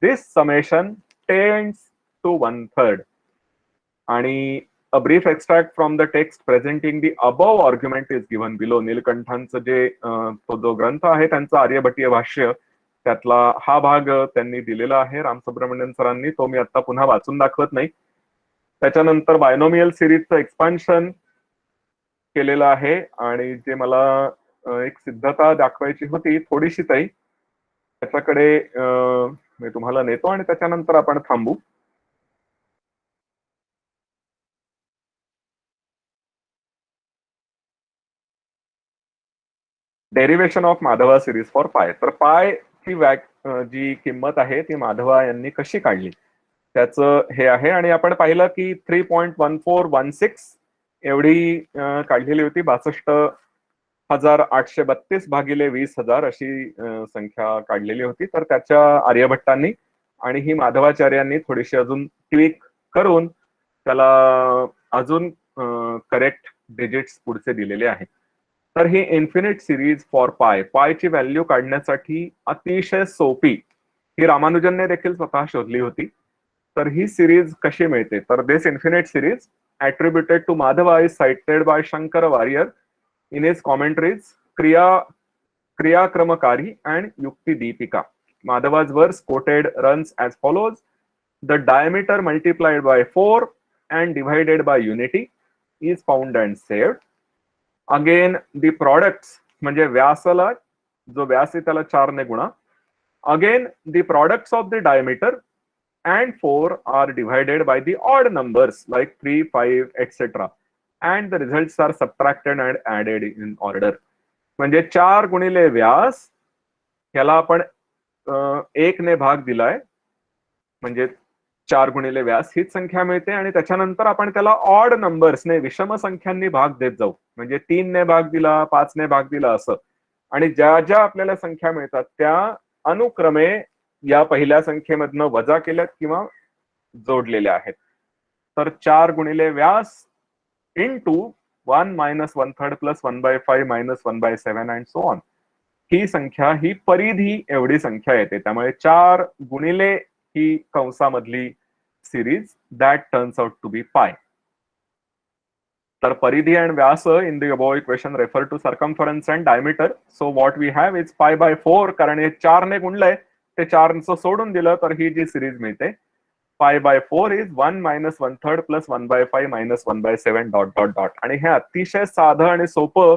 दिस समेशन टेंड्स टू 1/3. आणि a brief extract from the text presenting the above argument is given below. नीलकंठांचं जे तो जो ग्रंथ आहे त्यांचं आर्यभटीय भाष्य त्यातला हा भाग त्यांनी दिलेला आहे रामसुब्रमण्यन सरांनी. तो मी आता पुन्हा वाचून दाखवत नाही. त्याच्यानंतर बायनोमियल सिरीजचं एक्सपान्शन केलेलं आहे. आणि जे मला एक सिद्धता दाखवायची होती थोडीशी ताई, त्याच्याकडे मी तुम्हाला नेतो आणि त्याच्यानंतर आपण थांबू. Derivation of Madhava series for पाय. तर पाय ची जी किंमत आहे ती माधवा यांनी कशी काढली त्याचं हे आहे. आणि आपण पाहिलं की 3.1416 एवढी काढलेली होती. 62,832 भागिले 20,000 अशी संख्या काढलेली होती. तर त्याच्या आर्यभट्टांनी आणि ही माधवाचार्यांनी थोडीशी अजून ट्विक करून त्याला अजून करेक्ट डिजिट्स पुढचे दिलेले आहेत. तर ही इन्फिनिट सिरीज फॉर पायची व्हॅल्यू काढण्यासाठी अतिशय सोपी, ही रामानुजनने देखील स्वतः शोधली होती. तर ही सिरीज कशी मिळते तर this infinite series attributed to Madhava is cited by Shankara Warrior in his commentaries Kriya Kramakari and Yukti Deepika. Madhava's verse quoted runs as follows: the diameter multiplied by 4 and divided by unity is found and saved. Again the products म्हणजे व्यासाला जो व्यास आहे त्याला 4 ने गुणा. Again the products of the diameter and 4 are divided by the odd numbers like 3, 5, etc. And the results are subtracted and added in order. म्हणजे 4 गुणिले व्यास ह्याला आपण 1 ने भाग दिलाय, म्हणजे 4 गुणिले व्यास हीच संख्या मिळते आणि त्याच्यानंतर आपण त्याला ऑड नंबर्सने विषम संख्यांनी भाग देत जाऊ. म्हणजे 3 ने भाग दिला, 5 ने भाग दिला असं. आणि ज्या ज्या आपल्याला संख्या मिळतात त्या अनुक्रमे या पहिल्या संख्येमधनं वजा केल्यात किंवा जोडलेल्या आहेत. तर 4 गुणिले व्यास into 1 minus 1/3 plus 1/5 minus 1/7 and so on. ही संख्या ही परिधी एवढी संख्या येते. त्यामुळे 4 गुणिले ही कंसामधली series that turns out to be pi. तर परिधी अँड व्यास in the above equation refer to circumference and diameter. So what we have is π/4. कारण हे 4 ने गुणलंय ते 4 सोडून दिलं तर ही जी सिरीज मिळते π/4 is 1 minus 1/3 plus 1/5 minus 1/7 dot dot dot. आणि हे अतिशय साधं आणि सोपं,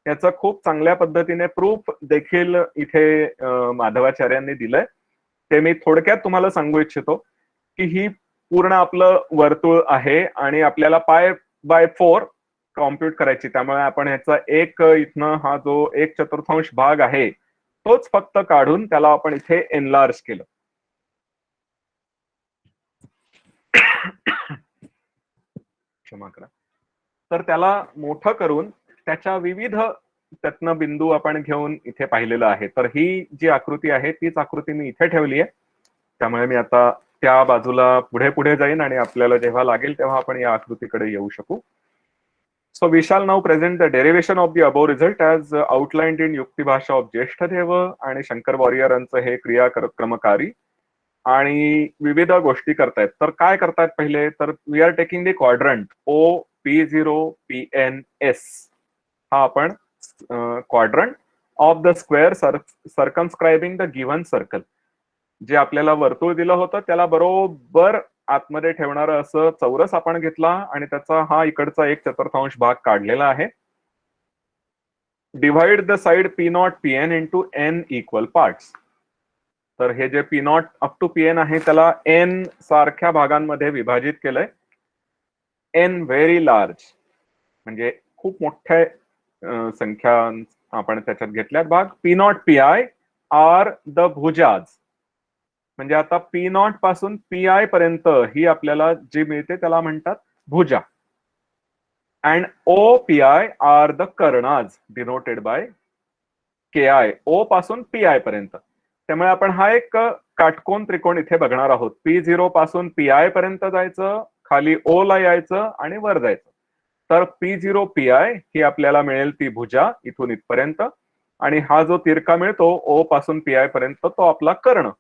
याचं खूप चांगल्या पद्धतीने प्रूफ देखील इथे माधवाचार्यांनी दिलंय. ते मी थोडक्यात तुम्हाला सांगू इच्छितो की ही पूर्ण आपलं वर्तुळ आहे आणि आपल्याला π/4 कॉम्प्युट करायची. त्यामुळे आपण ह्याचा एक इथनं हा जो 1/4 भाग आहे तोच फक्त काढून त्याला आपण इथे एनलार्ज केलं. क्षमा करा. तर त्याला मोठं करून त्याच्या विविध त्यातनं बिंदू आपण घेऊन इथे पाहिलेलं आहे. तर ही जी आकृती आहे तीच आकृती मी इथे ठेवली आहे. त्यामुळे मी आता त्या बाजूला पुढे पुढे जाईन आणि आपल्याला जेव्हा लागेल तेव्हा आपण या आकृतीकडे येऊ शकू. So we shall now present the derivation of the above result as outlined in युक्ती भाषा of ज्येष्ठदेव आणि शंकर वॉरियरांचं हे क्रियाक्रमकारी आणि विविध गोष्टी करतायत. तर काय करतायत पहिले तर we are taking the quadrant OP0PNS. हा आपण quadrant of the square circumscribing the given circle. जे आपल्याला वर्तुळ दिलं होतं त्याला बरोबर आतमध्ये ठेवणारं असं चौरस आपण घेतला आणि त्याचा हा इकडचा 1/4 भाग काढलेला आहे. Divide the side P0 PN into N equal parts. तर हे जे P0 अप टू PN आहे त्याला N सारख्या भागांमध्ये विभाजित केलंय. N व्हेरी लार्ज म्हणजे खूप मोठ्या संख्या आपण त्याच्यात घेतल्यात भाग. P0 PI R the भुजाज. म्हणजे आता P0 पासून PI पर्यंत ही आपल्याला जी मिळते त्याला म्हणतात भुजा. अँड OPI आर द कर्णाज डिनोटेड बाय KI. O पासून PI पर्यंत. त्यामुळे आपण हा एक काटकोन त्रिकोण इथे बघणार आहोत. P0 पासून PI पर्यंत जायचं, खाली O ला यायचं आणि वर जायचं. तर P0 PI ही आपल्याला मिळेल ती भुजा इथून इथपर्यंत आणि हा जो तिरका मिळतो O पासून PI पर्यंत तो आपला कर्ण.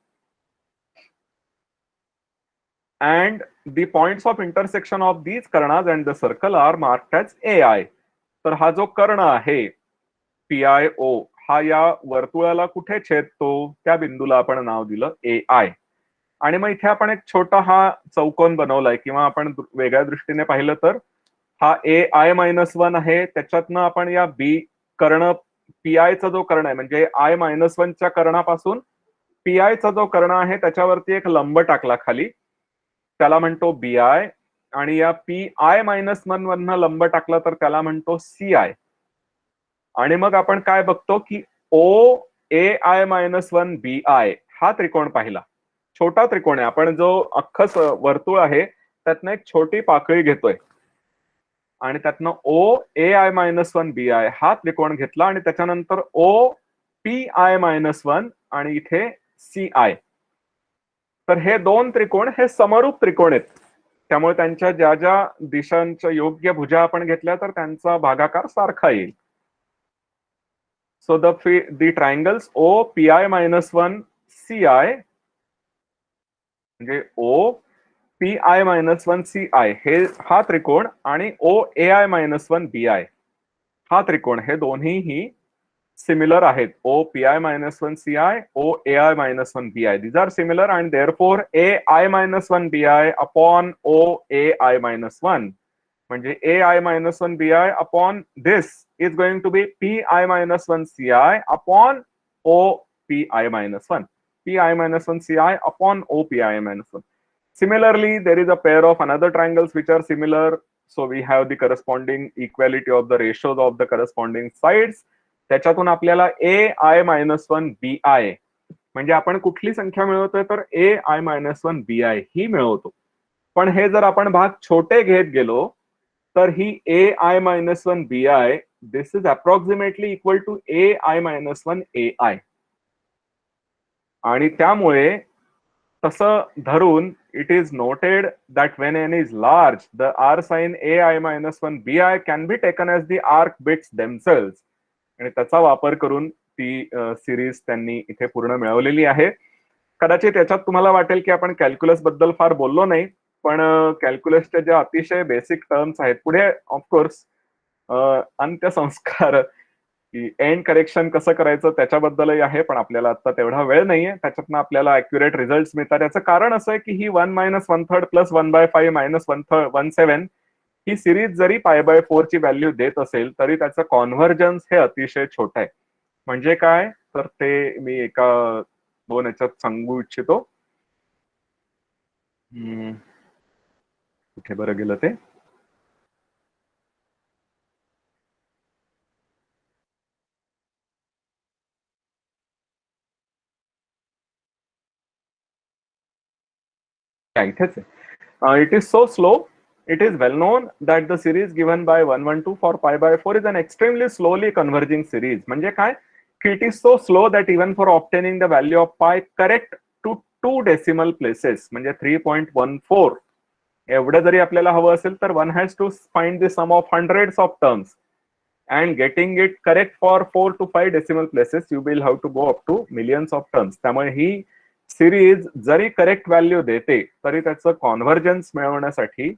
And the points of intersection of these karnas and the circle are marked as AI. तर हा जो कर्ण आहे PIO हा या वर्तुळाला कुठे छेदतो त्या बिंदूला आपण नाव दिलं AI. आणि मग इथे आपण एक छोटा हा चौकोन बनवलाय किंवा आपण वेगळ्या दृष्टीने पाहिलं तर हा AI-1 आहे. त्याच्यातनं आपण या B कर्ण PI चा जो कर्ण आहे म्हणजे I-1 च्या कर्णापासून PI चा जो कर्ण आहे त्याच्यावरती एक लंब टाकला खाली, त्याला म्हणतो BI. आणि या PI-1 मधनं लंब टाकला तर त्याला म्हणतो CI. आणि मग आपण काय बघतो की OAI-1 BI हा त्रिकोण पाहिला. छोटा त्रिकोण आहे. आपण जो अख्खं वर्तुळ आहे त्यातनं एक छोटी पाकळी घेतोय आणि त्यातनं OAI-1 BI हा त्रिकोण घेतला आणि त्याच्यानंतर OPI-1 आणि इथे CI. तर हे दोन त्रिकोण हे समरूप त्रिकोण आहेत. त्यामुळे त्यांच्या ज्या ज्या दिशांच्या योग्य भुजा आपण घेतल्या तर त्यांचा भागाकार सारखा येईल. So the triangles OPI-1 CI म्हणजे OPI-1 CI हे हा त्रिकोण आणि OAI-1 BI हा त्रिकोण हे दोन्हीही सिमिलर आहेत. OPI-1 CI, OAI-1 BI. These are similar and therefore AI-1 BI upon OAI-1 म्हणजे AI minus 1 BI upon this is going to be PI minus 1 CI upon OPI minus 1. PI minus 1 CI upon OPI minus 1. Similarly, there is a pair of another triangles which are similar. So we have the corresponding equality of the ratios of the corresponding sides. त्याच्यातून आपल्याला AI minus 1 BI म्हणजे आपण कुठली संख्या मिळवतोय तर AI minus 1 BI ही मिळवतो. पण हे जर आपण भाग छोटे घेत गेलो तर ही AI minus 1 BI this is approximately equal to AI minus 1 AI. आणि त्यामुळे तसं धरून it is noted that when n is large, the r sin AI minus 1 BI can be taken as the arc bits themselves. आणि त्याचा वापर करून ती series त्यांनी इथे पूर्ण मिळवलेली आहे. कदाचित याच्यात तुम्हाला वाटेल की आपण कॅल्क्युलस बद्दल फार बोललो नाही, पण कॅल्क्युलसच्या ज्या अतिशय बेसिक टर्म्स आहेत पुढे ऑफकोर्स अंत्यसंस्कार की एंड करेक्शन कसं करायचं त्याच्याबद्दलही आहे, पण आपल्याला आता तेवढा वेळ नाहीये. त्याच्यातनं आपल्याला अॅक्युरेट रिझल्ट मिळतात. याचं कारण असं आहे की ही 1 - 1/3 प्लस 1/5 - 1/7 ही सिरीज जरी π/4 ची व्हॅल्यू देत असेल तरी त्याचं कॉन्व्हर्जन्स हे अतिशय छोटं आहे. म्हणजे काय तर ते मी एका 2 याच्यात सांगू इच्छितो. कुठे बरं गेलं ते. इथेच आहे. It is so slow. It is well known that the series given by 112 for π/4 is an extremely slowly converging series. म्हणजे काय की it is so slow that even for obtaining the value of pi correct to 2 decimal places म्हणजे 3.14 एवढं जरी आपल्याला हवं असेल तर one has to find the sum of hundreds of terms and getting it correct for 4 to 5 decimal places you will have to go up to millions of terms. त्यामुळे ही series जरी correct value देते तरी त्याचं convergence मिळवण्यासाठी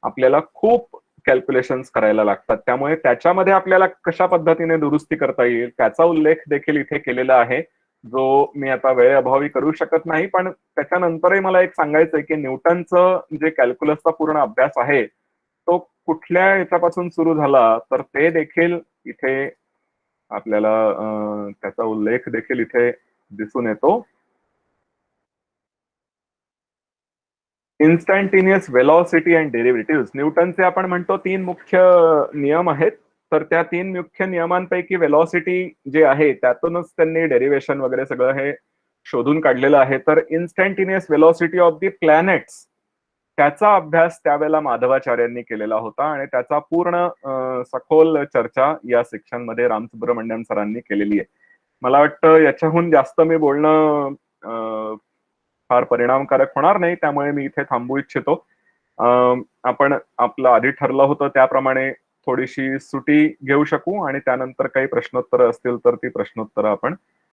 आपल्याला खूप calculations करायला लागतात. त्यामुळे त्याच्यामध्ये आपल्याला कशा पद्धतीने दुरुस्ती करता येईल त्याचा उल्लेख देखील इथे केलेला आहे, जो मी आता वेळेअभावी करू शकत नाही. पण त्याच्यानंतरही मला एक सांगायचंय की न्यूटनचं जे कॅल्क्युलसचा पूर्ण अभ्यास आहे तो कुठल्या याच्यापासून सुरू झाला तर ते देखील इथे आपल्याला त्याचा उल्लेख देखील इथे दिसून येतो. Instantaneous velocity and derivative. न्यूटनचे आपण म्हणतो 3 मुख्य नियम आहेत. तर त्या 3 मुख्य नियमांपैकी व्हेलॉसिटी जे आहे त्यातूनच त्यांनी डेरिव्हेशन वगैरे सगळं हे शोधून काढलेलं आहे. तर instantaneous velocity of the planets त्याचा अभ्यास त्यावेळेला माधवाचार्यांनी केलेला होता आणि त्याचा पूर्ण सखोल चर्चा या सेक्शन मध्ये रामसुब्रमण्यम सरांनी केलेली आहे. मला वाटतं याच्याहून जास्त मी बोलणं फार परिणामकारक होणार नाही, त्यामुळे मी इथे थांबू इच्छितो. आपण आपलं आधी ठरलं होतं त्याप्रमाणे थोडीशी सुटी घेऊ शकू आणि त्यानंतर काही प्रश्नोत्तरं असतील तर ती प्रश्नोत्तरं आपण